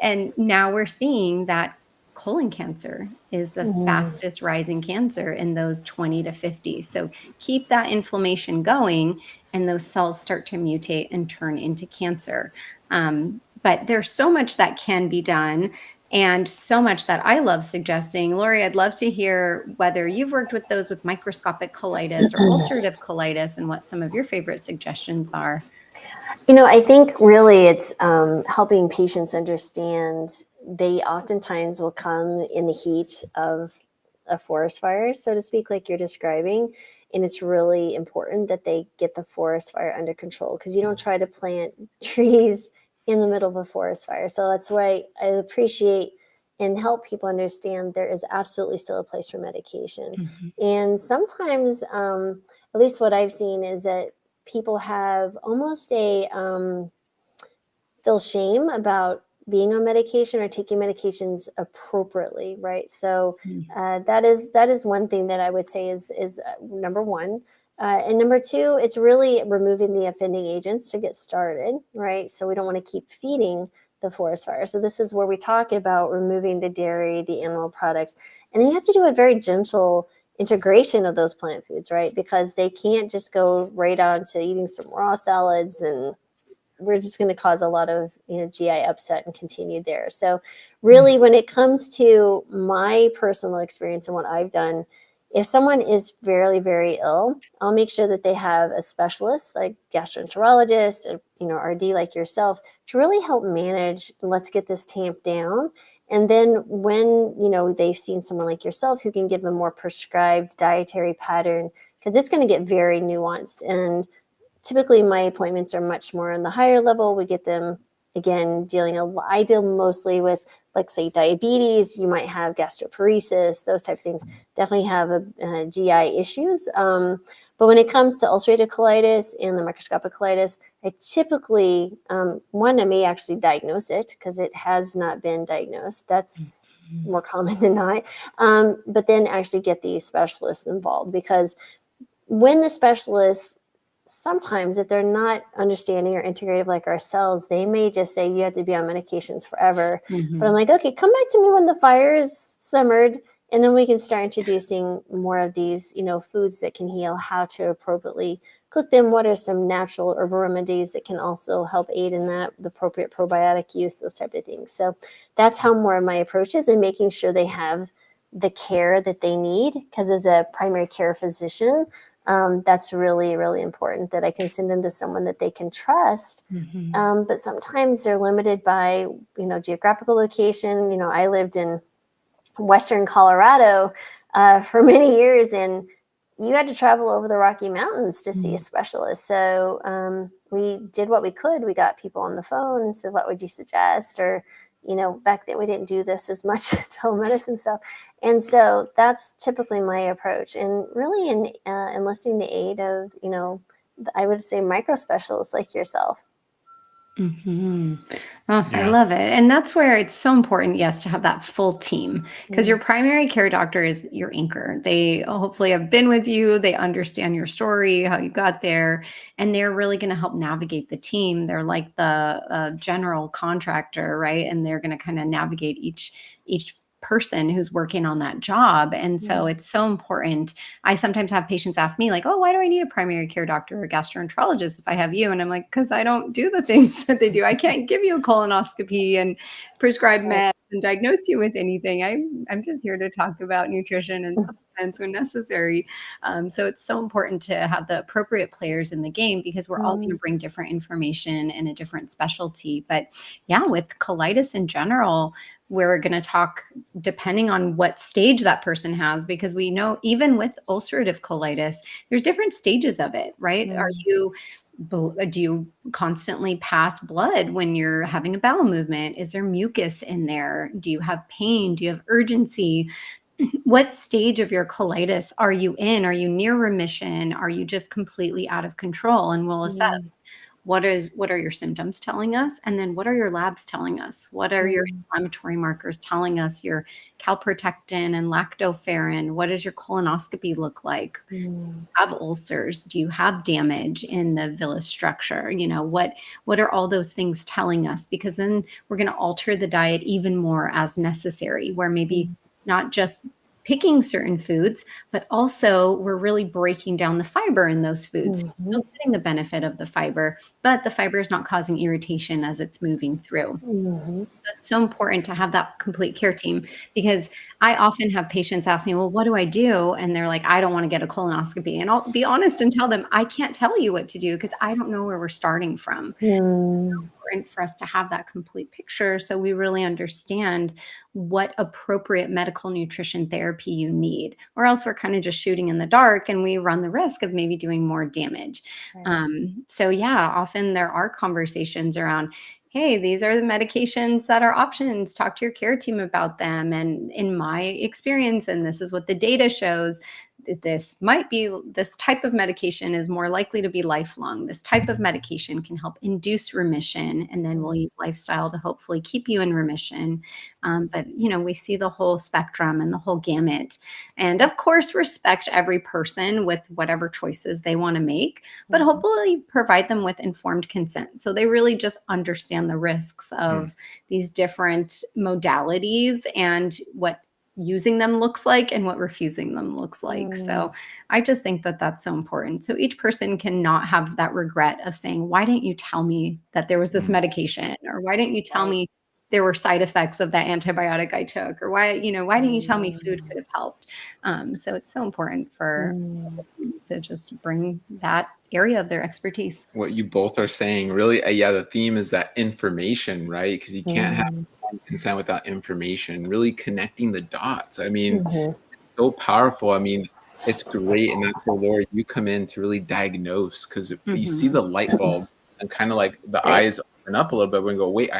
and now we're seeing that colon cancer is the fastest rising cancer in those 20 to 50. So keep that inflammation going and those cells start to mutate and turn into cancer. But there's so much that can be done and so much that I love suggesting. Lori, I'd love to hear whether you've worked with those with microscopic colitis or ulcerative colitis and what some of your favorite suggestions are. I think really it's helping patients understand they oftentimes will come in the heat of a forest fire, so to speak, like you're describing. And it's really important that they get the forest fire under control because you don't try to plant trees in the middle of a forest fire. So that's why I appreciate and help people understand there is absolutely still a place for medication. And sometimes, at least what I've seen is that people have almost a feel shame about being on medication or taking medications appropriately, right? So that is one thing that I would say is number one. And number two, it's really removing the offending agents to get started, right? So we don't want to keep feeding the forest fire. So this is where we talk about removing the dairy, the animal products, And then you have to do a very gentle integration of those plant foods, right? Because they can't just go right on to eating some raw salads, and we're just going to cause a lot of, GI upset and continue there. So really, when it comes to my personal experience and what I've done, if someone is very, very ill, I'll make sure that they have a specialist like gastroenterologist, RD like yourself, to really help manage, let's get this tamped down. And then when, they've seen someone like yourself who can give a more prescribed dietary pattern, because it's going to get very nuanced. And typically my appointments are much more on the higher level. We get them, again, I deal mostly with, like, say, diabetes. You might have gastroparesis, those type of things. Definitely have GI issues. But when it comes to ulcerative colitis and the microscopic colitis, I typically, I may actually diagnose it because it has not been diagnosed. That's more common than not. But then actually get the specialists involved, because when the specialists, sometimes if they're not understanding or integrative like ourselves, they may just say you have to be on medications forever. But I'm like, okay, come back to me when the fire is simmered, and then we can start introducing more of these, foods that can heal, how to appropriately cook them, what are some natural herbal remedies that can also help aid in that, the appropriate probiotic use, those type of things. So that's how more of my approach is, and making sure they have the care that they need, because as a primary care physician, that's really, really important, that I can send them to someone that they can trust. But sometimes they're limited by, geographical location. I lived in Western Colorado for many years, and you had to travel over the Rocky Mountains to see a specialist. So we did what we could. We got people on the phone and said, what would you suggest? Or, back then we didn't do this as much telemedicine stuff. And so that's typically my approach, and really enlisting the aid of, I would say micro specialists like yourself. I love it. And that's where it's so important, yes, to have that full team, because your primary care doctor is your anchor. They hopefully have been with you. They understand your story, how you got there, and they're really going to help navigate the team. They're like the general contractor, right? And they're going to kind of navigate each person who's working on that job. And so it's so important. I sometimes have patients ask me, like, oh, why do I need a primary care doctor or gastroenterologist if I have you? And I'm like, because I don't do the things that they do. I can't give you a colonoscopy and prescribe meds and diagnose you with anything. I'm just here to talk about nutrition and supplements when necessary. So it's so important to have the appropriate players in the game, because we're all going to bring different information and a different specialty. But yeah, with colitis in general, we're going to talk depending on what stage that person has, because we know even with ulcerative colitis, there's different stages of it, right? Do you constantly pass blood when you're having a bowel movement? Is there mucus in there? Do you have pain? Do you have urgency? What stage of your colitis are you in? Are you near remission? Are you just completely out of control? And we'll assess what are your symptoms telling us? And then what are your labs telling us? What are your inflammatory markers telling us? Your calprotectin and lactoferrin? What does your colonoscopy look like? Do you have ulcers? Do you have damage in the villus structure? What are all those things telling us? Because then we're going to alter the diet even more as necessary, where maybe not just picking certain foods, but also we're really breaking down the fiber in those foods. Still getting the benefit of the fiber, but the fiber is not causing irritation as it's moving through. It's so important to have that complete care team, because I often have patients ask me, well, what do I do? And they're like, I don't want to get a colonoscopy. And I'll be honest and tell them, I can't tell you what to do, because I don't know where we're starting from. It's important for us to have that complete picture, so we really understand what appropriate medical nutrition therapy you need, or else we're kind of just shooting in the dark and we run the risk of maybe doing more damage. So yeah, often there are conversations around, hey, these are the medications that are options. Talk to your care team about them. And in my experience, and this is what the data shows, this type of medication is more likely to be lifelong. This type of medication can help induce remission, and then we'll use lifestyle to hopefully keep you in remission. But we see the whole spectrum and the whole gamut, and of course respect every person with whatever choices they want to make, but hopefully provide them with informed consent, so they really just understand the risks of these different modalities and what using them looks like and what refusing them looks like. So I just think that that's so important. So each person cannot have that regret of saying, why didn't you tell me that there was this medication? Or why didn't you tell me there were side effects of that antibiotic I took? Or why didn't you tell me food could have helped? So it's so important for to just bring that area of their expertise. What you both are saying, really, yeah, the theme is that information, right? Because you can't have consent without information, really connecting the dots. I mean, so powerful. I mean, it's great. And that's where, Laura, you come in to really diagnose, because you see the light bulb and kind of like the Right. eyes open up a little bit when you go, wait,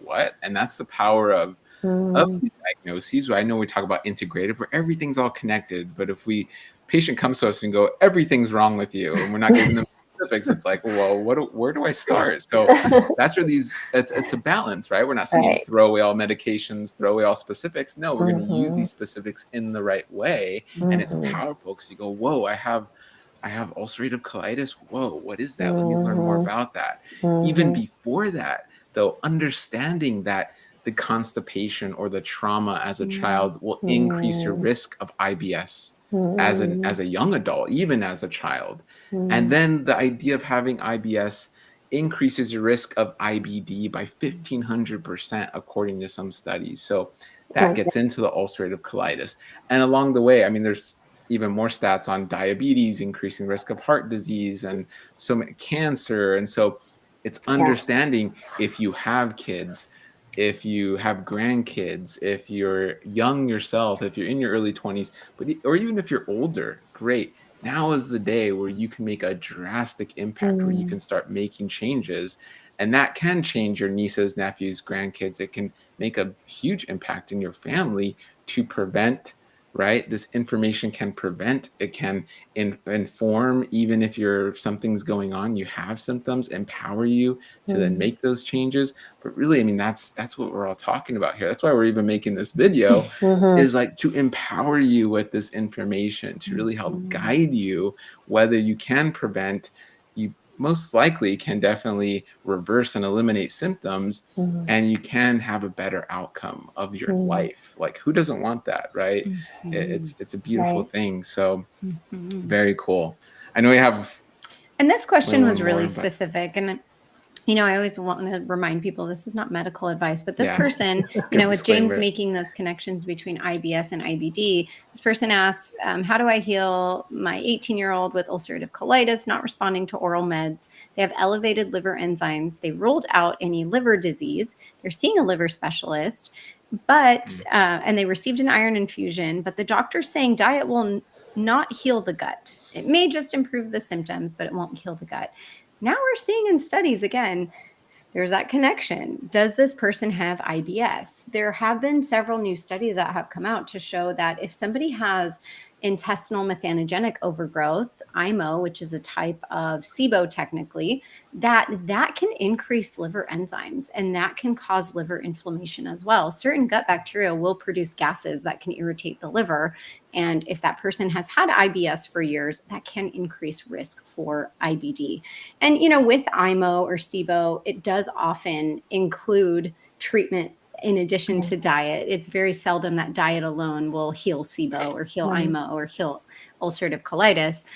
what? And that's the power of these diagnoses. I know we talk about integrative, where everything's all connected, but if patient comes to us and go, everything's wrong with you, and we're not giving them specifics, it's like, well, where do I start? So that's where it's a balance, right? We're not saying throw away all medications, throw away all specifics. No, we're going to use these specifics in the right way. And it's powerful because you go, whoa, I have ulcerative colitis. Whoa, what is that? Let me learn more about that. Even before that, though, understanding that the constipation or the trauma as a child will increase your risk of IBS as a young adult, even as a child. And then the idea of having IBS increases your risk of IBD by 1,500%, according to some studies. So that gets into the ulcerative colitis. And along the way, I mean, there's even more stats on diabetes, increasing risk of heart disease, and so many cancer. And so it's understanding, if you have kids, if you have grandkids, if you're young yourself, if you're in your early 20s, or even if you're older, great. Now is the day where you can make a drastic impact, where you can start making changes. And that can change your nieces, nephews, grandkids. It can make a huge impact in your family to prevent, right? This information can prevent, it can inform, even if something's going on, you have symptoms, empower you to then make those changes. But really, I mean, that's what we're all talking about here. That's why we're even making this video, is like to empower you with this information, to really help guide you, whether you can prevent. You most likely can definitely reverse and eliminate symptoms, and you can have a better outcome of your life. Like, who doesn't want that, right? It's a beautiful thing. So very cool. I know we have, and this question was more, really but specific, and I always want to remind people this is not medical advice, but this Yeah. person, Good with James disclaimer. making those connections between IBS and IBD, this person asks, how do I heal my 18-year-old with ulcerative colitis, not responding to oral meds? They have elevated liver enzymes. They ruled out any liver disease. They're seeing a liver specialist, but and they received an iron infusion, but the doctor's saying diet will not heal the gut. It may just improve the symptoms, but it won't heal the gut. Now we're seeing in studies, again, there's that connection. Does this person have IBS? There have been several new studies that have come out to show that if somebody has intestinal methanogenic overgrowth, IMO, which is a type of SIBO technically, that can increase liver enzymes, and that can cause liver inflammation as well. Certain gut bacteria will produce gases that can irritate the liver. And if that person has had IBS for years, that can increase risk for IBD. And, with IMO or SIBO, it does often include treatment in addition to diet. It's very seldom that diet alone will heal SIBO or heal IMO or heal ulcerative colitis.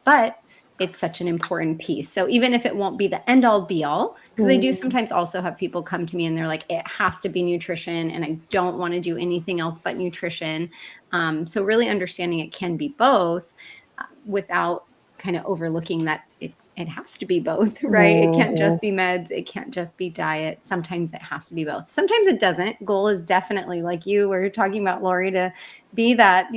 But it's such an important piece. So even if it won't be the end all be all, because I do sometimes also have people come to me and they're like, it has to be nutrition and I don't want to do anything else but nutrition. So really understanding it can be both without kind of overlooking that it has to be both, right? It can't just be meds. It can't just be diet. Sometimes it has to be both. Sometimes it doesn't. Goal is definitely, like you were talking about, Lori, to be that,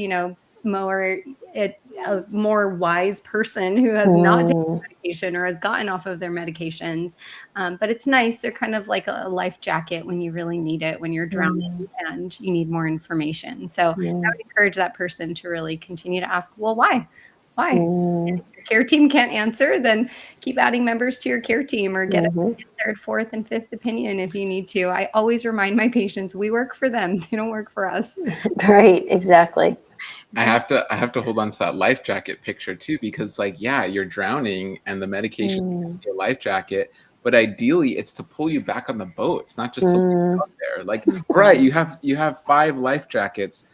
a more wise person who has not taken medication or has gotten off of their medications. But it's nice. They're kind of like a life jacket when you really need it, when you're drowning and you need more information. So I would encourage that person to really continue to ask, well, why? Why? And if your care team can't answer, then keep adding members to your care team or get a third, fourth, and fifth opinion if you need to. I always remind my patients, we work for them. They don't work for us. Right, exactly. I have to hold on to that life jacket picture too, because you're drowning and the medication is your life jacket, but ideally it's to pull you back on the boat. It's not just to leave you out there. Like, right, you have 5 life jackets.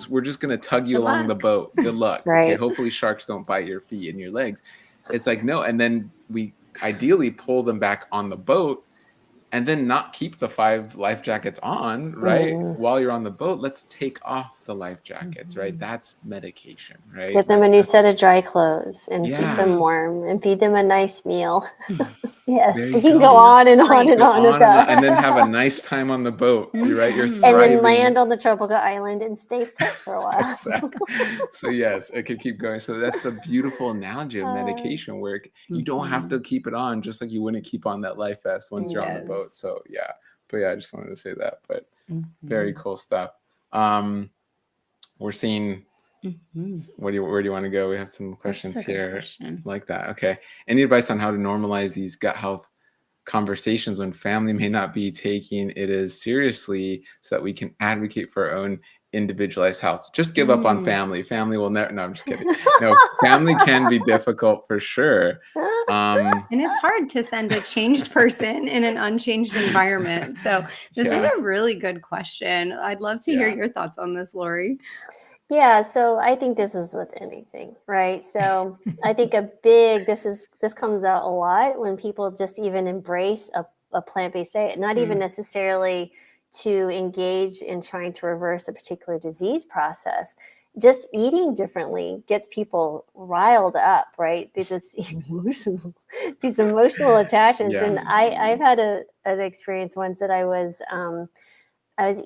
We're just gonna tug you Good along the luck. boat. Good luck. Okay, Right. hopefully sharks don't bite your feet and your legs. It's like, no, and then we ideally pull them back on the boat and then not keep the 5 life jackets on, right? While you're on the boat, let's take off the life jackets, right? That's medication, right? Get them a new set of dry clothes and keep Yeah. them warm and feed them a nice meal. Yes, There we you can go. go on and on Right. and Go on with on and that. and then have a nice time on the boat. You're right. You're Mhm. And then thriving. land on the tropical island and stay put for a while. Exactly. So yes, it could keep going. So that's a beautiful analogy of medication where you don't have to keep it on, just like you wouldn't keep on that life vest once you're on the boat. Yes. So yeah, but yeah, I just wanted to say that. But very Mhm. cool stuff. We're seeing. Mhm. Where do you want to go? We have some This questions is a good here question. like that. Okay. Any advice on how to normalize these gut health conversations when family may not be taking it as seriously so that we can advocate for our own individualized health? Just give up on family. Family will never, no, I'm just kidding. No, family can be difficult for sure. And it's hard to send a changed person in an unchanged environment. So this is Yeah. a really good question. I'd love to hear Yeah. your thoughts on this, Lori. Yeah, so I think this is with anything, right? So I think this comes out a lot when people just even embrace a plant-based diet, not even necessarily to engage in trying to reverse a particular disease process. Just eating differently gets people riled up, right? These emotional attachments. Yeah. And I've had an experience once that I was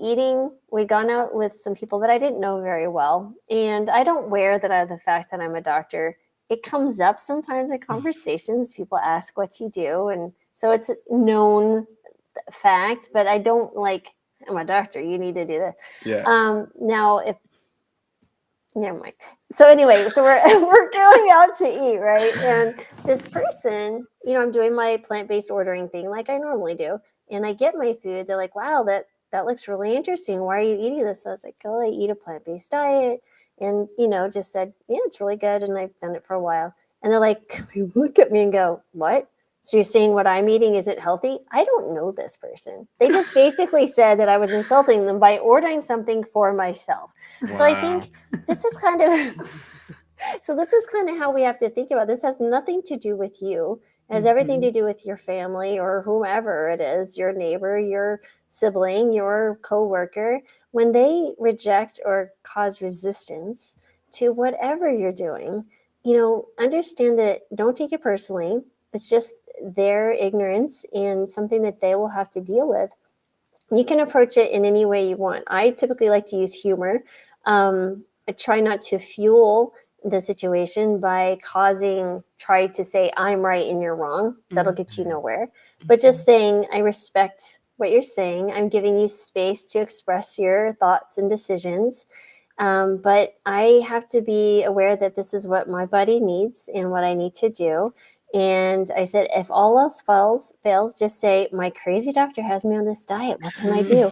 eating, we'd gone out with some people that I didn't know very well. And I don't wear that out of the fact that I'm a doctor. It comes up sometimes in conversations. People ask what you do. And so it's a known fact, but I don't like, I'm a doctor, you need to do this. Yeah. Now, if, never mind. So anyway, so we're going out to eat, right? And this person, I'm doing my plant-based ordering thing like I normally do. And I get my food. They're like, wow, that looks really interesting. Why are you eating this? So I was like, oh, I eat a plant-based diet. And, just said, yeah, it's really good. And I've done it for a while. And they're like, look at me and go, what? So you're saying what I'm eating isn't healthy? I don't know this person. They just basically said that I was insulting them by ordering something for myself. Wow. So I think this is kind of how we have to think about it. This has nothing to do with you. It has everything to do with your family or whomever it is, your neighbor, your sibling, your coworker. When they reject or cause resistance to whatever you're doing, understand that don't take it personally. It's just their ignorance and something that they will have to deal with. You can approach it in any way you want. I typically like to use humor. I try not to fuel the situation by try to say I'm right and you're wrong. That'll get you nowhere. But just saying, I respect what you're saying. I'm giving you space to express your thoughts and decisions. But I have to be aware that this is what my body needs and what I need to do. And I said, if all else fails, just say, my crazy doctor has me on this diet. What can I do?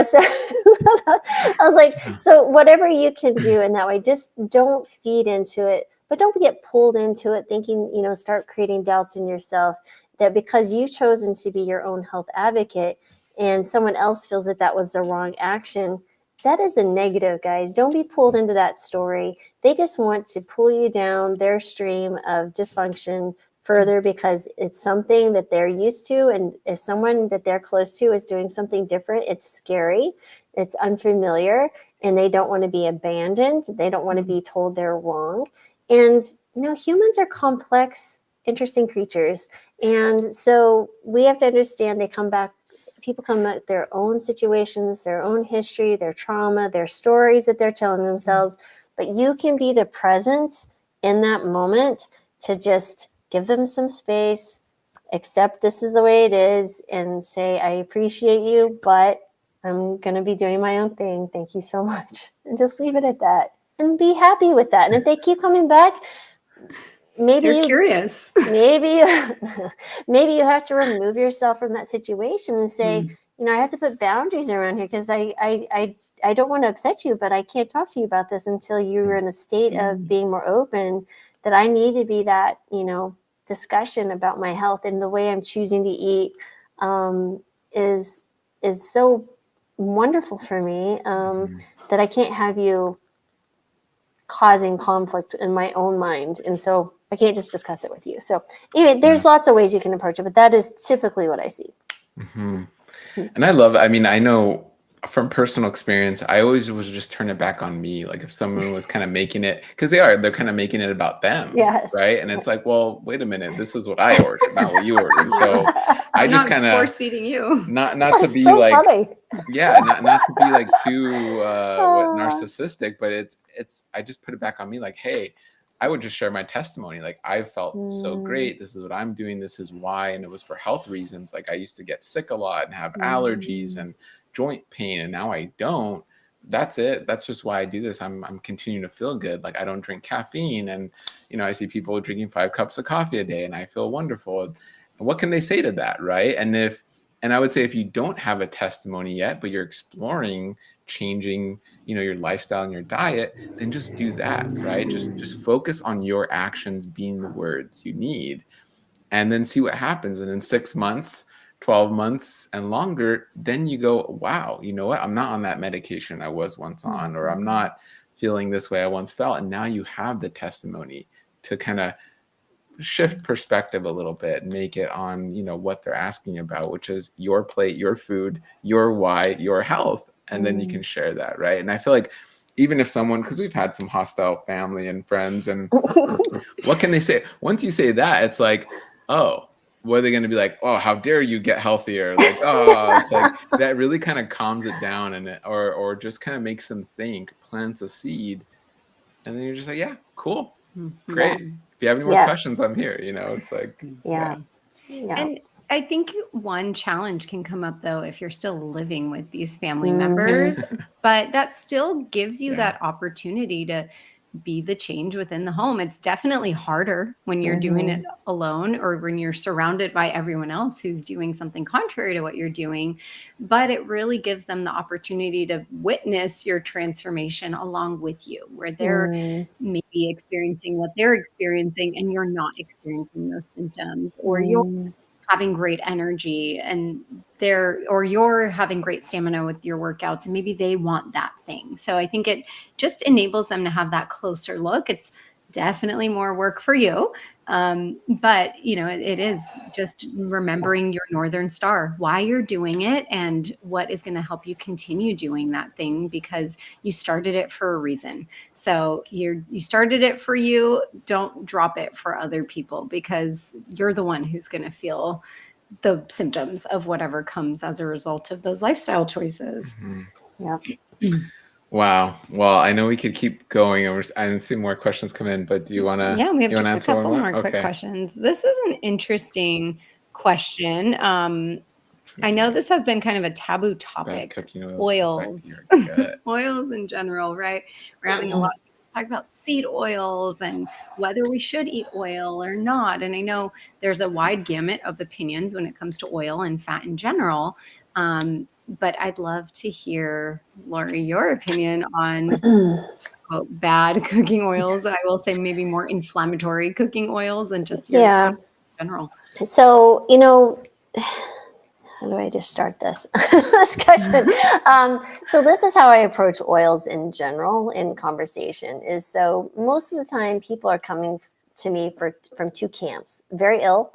So I was like, so whatever you can do in that way, just don't feed into it, but don't get pulled into it thinking, start creating doubts in yourself that because you've chosen to be your own health advocate and someone else feels that was the wrong action. That is a negative, guys. Don't be pulled into that story. They just want to pull you down their stream of dysfunction further because it's something that they're used to. And if someone that they're close to is doing something different, it's scary, it's unfamiliar, and they don't want to be abandoned. They don't want to be told they're wrong. And, humans are complex, interesting creatures. And so we have to understand people come with their own situations, their own history, their trauma, their stories that they're telling themselves. But you can be the presence in that moment to just give them some space, accept this is the way it is, and say, I appreciate you, but I'm going to be doing my own thing. Thank you so much. And just leave it at that and be happy with that. And if they keep coming back, You're curious. maybe you have to remove yourself from that situation and say, I have to put boundaries around here because I don't want to upset you, but I can't talk to you about this until you're in a state of being more open, that I need to be that, discussion about my health and the way I'm choosing to eat is so wonderful for me that I can't have you causing conflict in my own mind. And so I can't just discuss it with you. So anyway, there's lots of ways you can approach it, but that is typically what I see. And I love, I mean, I know from personal experience, I always was just turn it back on me. Like if someone was kind of making it, because they're kind of making it about them. Yes. Right. And it's like, well, wait a minute, this is what I ordered, not what you ordered. And so I I'm just not kind of force feeding you. not to be so like, funny. yeah, not to be like too narcissistic, but it's I just put it back on me like, hey, I would just share my testimony. Like I felt so great. This is what I'm doing. This is why. And it was for health reasons. Like I used to get sick a lot and have allergies and joint pain, and now I don't. That's it. That's just why I do this. I'm continuing to feel good. Like I don't drink caffeine, and I see people drinking 5 cups of coffee a day and I feel wonderful. And what can they say to that, right? And I would say if you don't have a testimony yet, but you're exploring changing, your lifestyle and your diet, then just do that, right? Just focus on your actions being the words you need, and then see what happens. And in 6 months, 12 months and longer, then you go, wow, you know what? I'm not on that medication I was once on, or I'm not feeling this way I once felt. And now you have the testimony to kind of shift perspective a little bit and make it on, what they're asking about, which is your plate, your food, your why, your health. And then you can share that, right? And I feel like even if someone, because we've had some hostile family and friends, and what can they say? Once you say that, it's like, oh, what are they going to be like? Oh, how dare you get healthier? Like, oh, it's like that really kind of calms it down, and or just kind of makes them think, plants a seed, and then you're just like, yeah, cool, great. If you have any more questions, I'm here. It's like, yeah. And I think one challenge can come up though if you're still living with these family members, but that still gives you that opportunity to be the change within the home. It's definitely harder when you're doing it alone or when you're surrounded by everyone else who's doing something contrary to what you're doing, but it really gives them the opportunity to witness your transformation along with you, where they're maybe experiencing what they're experiencing and you're not experiencing those symptoms, or you're having great energy and you're having great stamina with your workouts, and maybe they want that thing. So I think it just enables them to have that closer look. It's definitely more work for you. But it is just remembering your Northern Star, why you're doing it and what is going to help you continue doing that thing, because you started it for a reason. So you started it for you. Don't drop it for other people, because you're the one who's going to feel the symptoms of whatever comes as a result of those lifestyle choices. Yeah. Wow. Well, I know we could keep going. I'm seeing more questions come in, but do you want to? Yeah, we have just a answer one couple more quick Okay. questions. This is an interesting question. I know this has been kind of a taboo Bad topic. cooking Oils, affect your gut. oils in general, right? We're having a lot of people talk about seed oils and whether we should eat oil or not. And I know there's a wide gamut of opinions when it comes to oil and fat in general. But I'd love to hear, Lori, your opinion on quote, bad cooking oils. I will say maybe more inflammatory cooking oils than just in general. So, how do I just start this discussion? So this is how I approach oils in general in conversation is, so most of the time people are coming to me from 2 camps: very ill,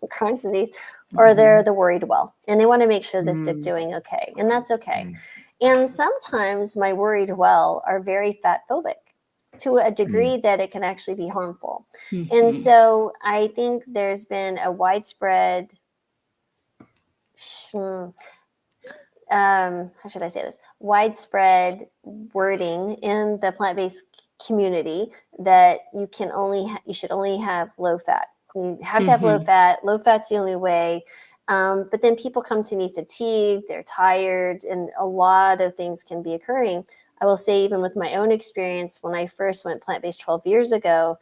Crohn's disease, or they're the worried well, and they want to make sure that they're doing okay, and that's okay. And sometimes my worried well are very fat phobic to a degree that it can actually be harmful. And so I think there's been a widespread how should I say this? Widespread wording in the plant-based community that you should only have low fat. You have to have low fat. Low fat's the only way. But then people come to me fatigued, they're tired, and a lot of things can be occurring. I will say, even with my own experience, when I first went plant-based 12 years ago,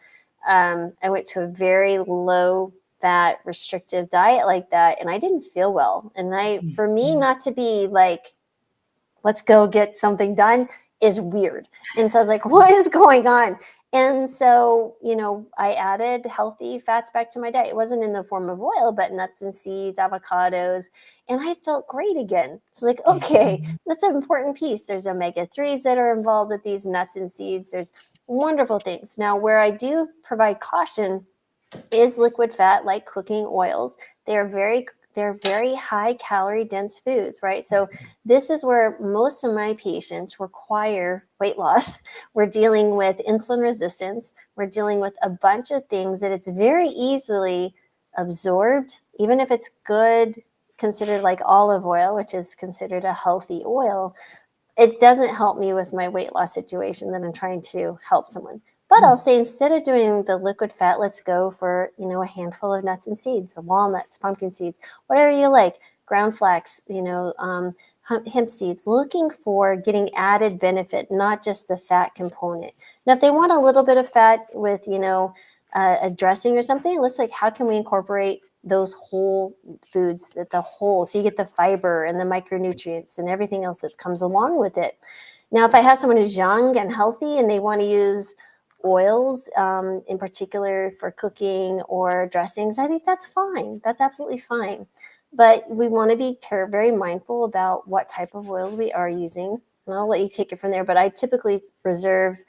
I went to a very low fat restrictive diet like that, and I didn't feel well. And for me not to be like, let's go get something done, is weird. And so I was like, what is going on? And so, I added healthy fats back to my diet. It wasn't in the form of oil, but nuts and seeds, avocados, and I felt great again. It's like, okay, that's an important piece. There's omega-3s that are involved with these nuts and seeds. There's wonderful things. Now, where I do provide caution is liquid fat, like cooking oils. They're very high calorie dense foods, right? So this is where most of my patients require weight loss. We're dealing with insulin resistance. We're dealing with a bunch of things that it's very easily absorbed, even if it's good, considered like olive oil, which is considered a healthy oil. It doesn't help me with my weight loss situation that I'm trying to help someone. But I'll say, instead of doing the liquid fat, let's go for, a handful of nuts and seeds, walnuts, pumpkin seeds, whatever you like, ground flax, hemp seeds, looking for getting added benefit, not just the fat component. Now, if they want a little bit of fat with, a dressing or something, let's how can we incorporate those whole foods, so you get the fiber and the micronutrients and everything else that comes along with it. Now, if I have someone who's young and healthy and they want to use oils, in particular for cooking or dressings, I think that's fine. That's absolutely fine. But we want to be very mindful about what type of oils we are using. And I'll let you take it from there. But I typically reserve,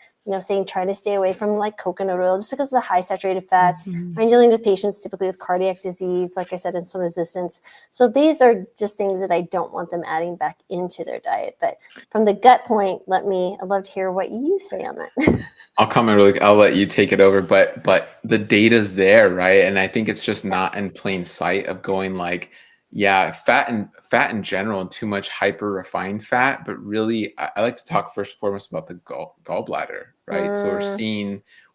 saying try to stay away from coconut oil just because of the high saturated fats. Mm-hmm. I'm dealing with patients typically with cardiac disease, like I said, insulin resistance. So these are just things that I don't want them adding back into their diet. But from the gut point, I'd love to hear what you say on that. I'll comment I'll let you take it over, but the data's there, right? And I think it's just not in plain sight of going fat in general and too much hyper refined fat. But really, I like to talk first and foremost about the gallbladder, right? So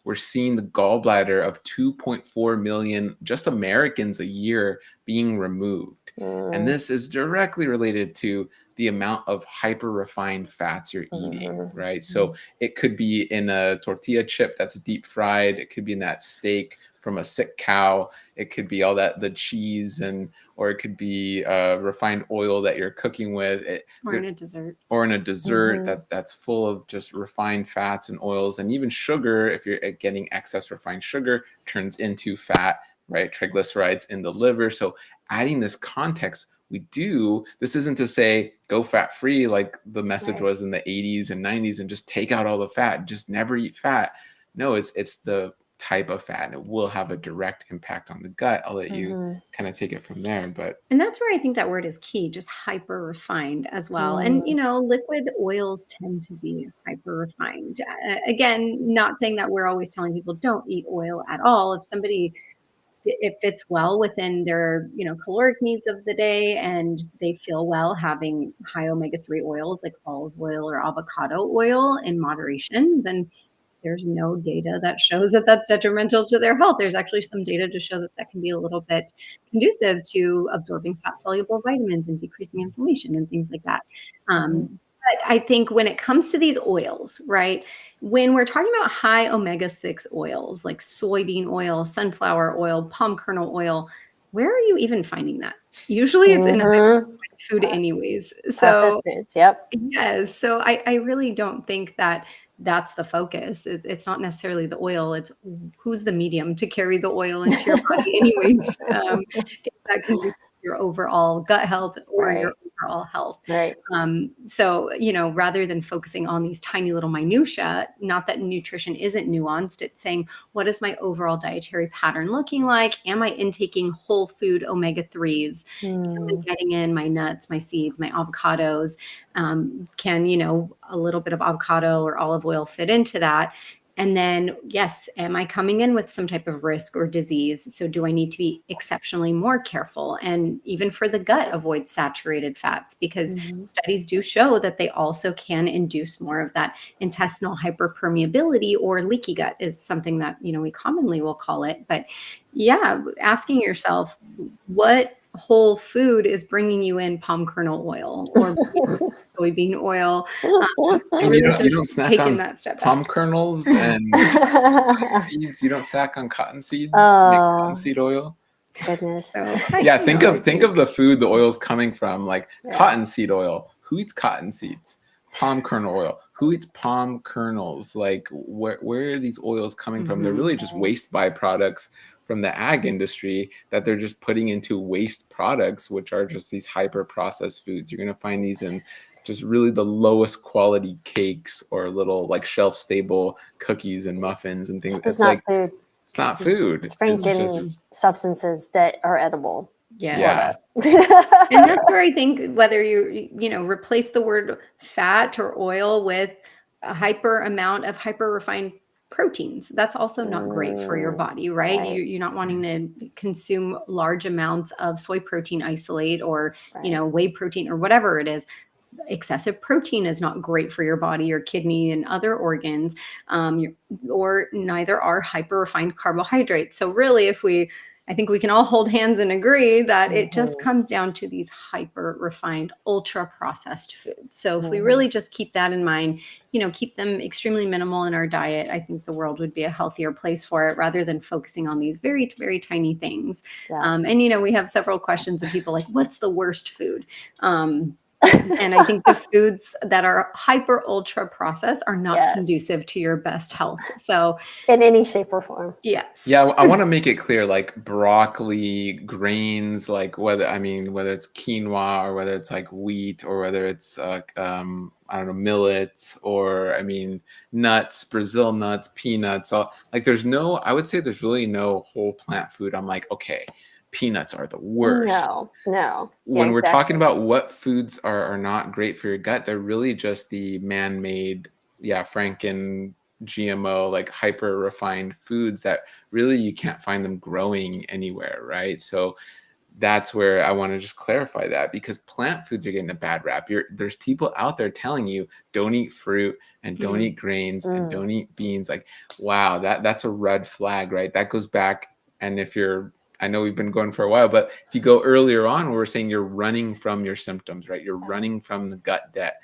we're seeing the gallbladder of 2.4 million just Americans a year being removed. And this is directly related to the amount of hyper refined fats you're eating, right? So it could be in a tortilla chip that's deep fried. It could be in that steak from a sick cow. It could be all the cheese, or it could be refined oil that you're cooking with. Or in a dessert. Or in a dessert that's full of just refined fats and oils, and even sugar. If you're getting excess refined sugar, turns into fat, right? Triglycerides in the liver. So adding this context, this isn't to say go fat free like the message was in the 80s and 90s and just take out all the fat, just never eat fat. No, it's the type of fat, and it will have a direct impact on the gut. I'll let you kind of take it from there. And that's where I think that word is key, just hyper refined as well. And liquid oils tend to be hyper refined. Again, not saying that we're always telling people don't eat oil at all. If it fits well within their, caloric needs of the day, and they feel well having high omega-3 oils like olive oil or avocado oil in moderation, then there's no data that shows that that's detrimental to their health. There's actually some data to show that can be a little bit conducive to absorbing fat-soluble vitamins and decreasing inflammation and things like that. But I think when it comes to these oils, right, when we're talking about high omega-6 oils like soybean oil, sunflower oil, palm kernel oil, where are you even finding that? Usually it's in a food anyways. So foods, yep. Yes. So I really don't think that that's the focus. It's not necessarily the oil. It's who's the medium to carry the oil into your body anyways. That can be your overall gut health or your overall health. Right. So, rather than focusing on these tiny little minutia, not that nutrition isn't nuanced, it's saying, what is my overall dietary pattern looking like? Am I intaking whole food omega-3s? Am I getting in my nuts, my seeds, my avocados? Can, a little bit of avocado or olive oil fit into that? And then, yes, am I coming in with some type of risk or disease? So do I need to be exceptionally more careful? And even for the gut, avoid saturated fats, because studies do show that they also can induce more of that intestinal hyperpermeability, or leaky gut is something that, we commonly will call it. But yeah, asking yourself, what whole food is bringing you in palm kernel oil or soybean oil? Really you don't snack on that step palm back. Kernels and seeds. You don't snack on cotton seeds. Make cottonseed oil. Goodness. So, think of the food the oil's coming from, like cottonseed oil. Who eats cotton seeds? Palm kernel oil. who eats palm kernels? Like where are these oils coming from? They're really just Right. waste byproducts from the ag industry that they're just putting into waste products, which are just these hyper processed foods. You're going to find these in just really the lowest quality cakes or little like shelf stable cookies and muffins and things. This is It's not like, food. it's not It's food. It's franken just, substances that are edible. Yes. yeah. And that's where I think whether replace the word fat or oil with a hyper amount of hyper refined proteins, that's also not great for your body, right? Right. You're not wanting to consume large amounts of soy protein isolate or, Right. whey protein or whatever it is. Excessive protein is not great for your body, your kidney, and other organs, or neither are hyper refined carbohydrates. So really, I think we can all hold hands and agree that it just comes down to these hyper refined, ultra processed foods. So if we really just keep that in mind, keep them extremely minimal in our diet, I think the world would be a healthier place for it rather than focusing on these very, very tiny things. Yeah. And we have several questions of people like, what's the worst food? And I think the foods that are hyper ultra processed are not Yes. conducive to your best health. So In any shape or form. yes. Yeah, I want to make it clear, like broccoli, grains, like whether it's quinoa or whether it's like wheat or whether it's I don't know, millet or nuts, Brazil nuts, peanuts. Like I would say there's really no whole plant food. I'm like, okay, peanuts are the worst. No. When Yeah, we're exactly. talking about what foods are not great for your gut, they're really just the man-made, Franken GMO, like hyper refined foods that really you can't find them growing anywhere, right? So that's where I want to just clarify that, because plant foods are getting a bad rap. There's people out there telling you don't eat fruit and don't eat grains and don't eat beans. Like, wow, that's a red flag, right? That goes back. And I know we've been going for a while, but if you go earlier on, we're saying you're running from your symptoms, right? You're running from the gut debt.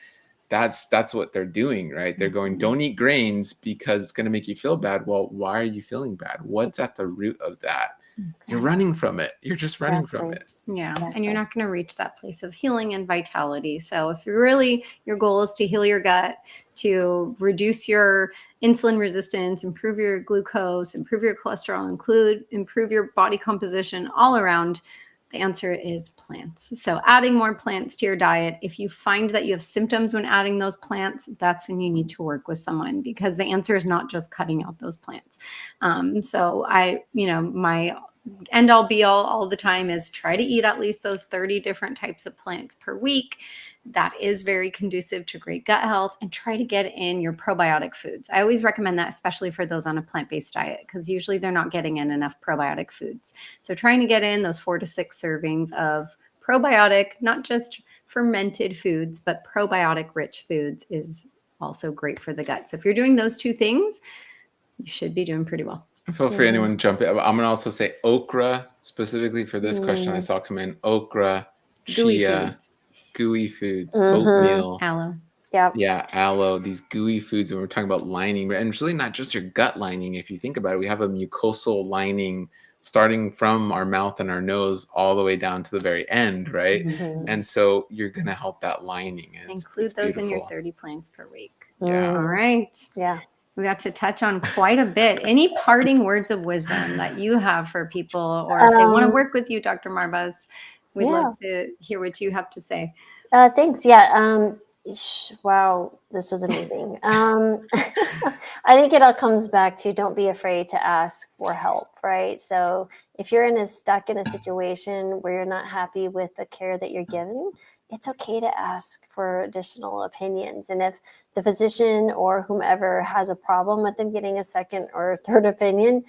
That's what they're doing, right? They're going, don't eat grains because it's going to make you feel bad. Well, why are you feeling bad? What's at the root of that? Exactly. You're running from it. You're just running from it. Yeah. Exactly. And you're not going to reach that place of healing and vitality. So if your goal is to heal your gut, to reduce your insulin resistance, improve your glucose, improve your cholesterol, improve your body composition all around, the answer is plants. So adding more plants to your diet. If you find that you have symptoms when adding those plants, that's when you need to work with someone, because the answer is not just cutting out those plants. So my end all be all the time is try to eat at least those 30 different types of plants per week. That is very conducive to great gut health, and try to get in your probiotic foods. I always recommend that, especially for those on a plant-based diet, because usually they're not getting in enough probiotic foods. So trying to get in those 4 to 6 servings of probiotic, not just fermented foods, but probiotic rich foods is also great for the gut. So if you're doing those 2 things, you should be doing pretty well. Feel free anyone to jump in. I'm going to also say okra, specifically for this question I saw come in. Okra, chia, gooey foods, oatmeal, Aloe. Yep. Yeah, aloe, these gooey foods. When we're talking about lining, and it's really not just your gut lining. If you think about it, we have a mucosal lining starting from our mouth and our nose all the way down to the very end, right? And so you're going to help that lining. And Include those in your beautiful. 30 plants per week. Yeah. All right. Yeah. We got to touch on quite a bit. Any parting words of wisdom that you have for people, or if they want to work with you, Dr. Marbas, we'd love to hear what you have to say. Thanks. Yeah. Wow, this was amazing. I think it all comes back to don't be afraid to ask for help, right? So if you're stuck in a situation where you're not happy with the care that you're giving, it's okay to ask for additional opinions. And if the physician or whomever has a problem with them getting a second or third opinion,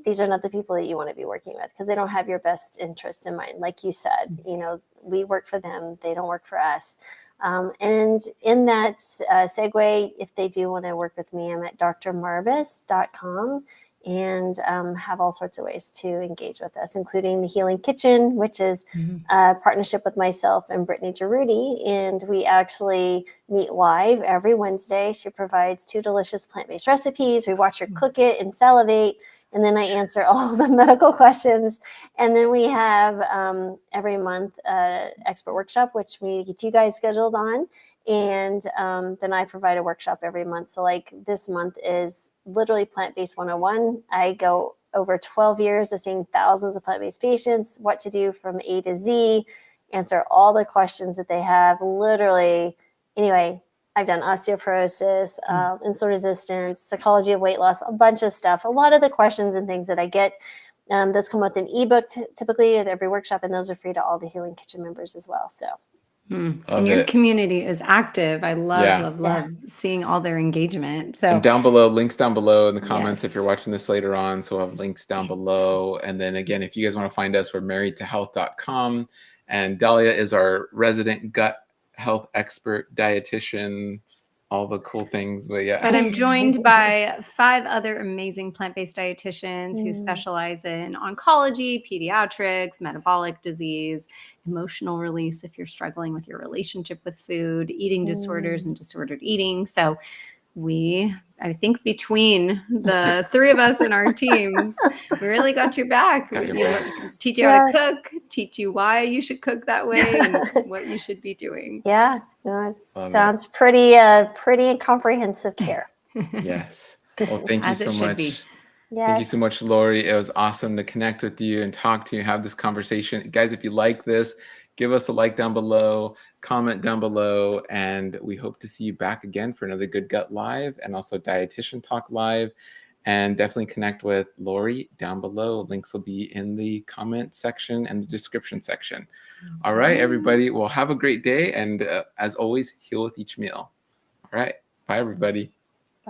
these are not the people that you want to be working with, because they don't have your best interest in mind. Like you said, we work for them, they don't work for us. And in that segue, if they do want to work with me, I'm at drmarbas.com, and have all sorts of ways to engage with us, including the Healing Kitchen, which is a partnership with myself and Brittany Giroudi. And we actually meet live every Wednesday. She provides 2 delicious plant-based recipes. We watch her cook it and salivate. And then I answer all the medical questions. And then we have every month expert workshop, which we get you guys scheduled on. And then I provide a workshop every month. So like this month is literally Plant-Based 101. I go over 12 years of seeing thousands of plant-based patients, what to do from A to Z, answer all the questions that they have. Literally, anyway, I've done osteoporosis, insulin resistance, psychology of weight loss, a bunch of stuff. A lot of the questions and things that I get, those come with an ebook typically at every workshop, and those are free to all the Healing Kitchen members as well. So. And your community is active. I love seeing all their engagement. So and down below, links down below in the comments if you're watching this later on. So we'll have links down below. And then again, if you guys want to find us, we're marriedtohealth.com. And Dahlia is our resident gut health expert, dietitian, all the cool things. But yeah. But I'm joined by 5 other amazing plant-based dietitians who specialize in oncology, pediatrics, metabolic disease, emotional release if you're struggling with your relationship with food, eating disorders and disordered eating. So I think between the 3 of us and our teams, we really got your back. Teach you how to cook, teach you why you should cook that way and what you should be doing. Yeah, no, it sounds pretty comprehensive care. Yes. Well, thank you so much. Yes. Thank you so much, Lori. It was awesome to connect with you and talk to you, have this conversation. Guys, if you like this, give us a like down below, comment down below, and we hope to see you back again for another Good Gut Live and also Dietitian Talk Live. And definitely connect with Lori down below. Links will be in the comment section and the description section. All right, everybody. Well, have a great day. And as always, heal with each meal. All right. Bye, everybody.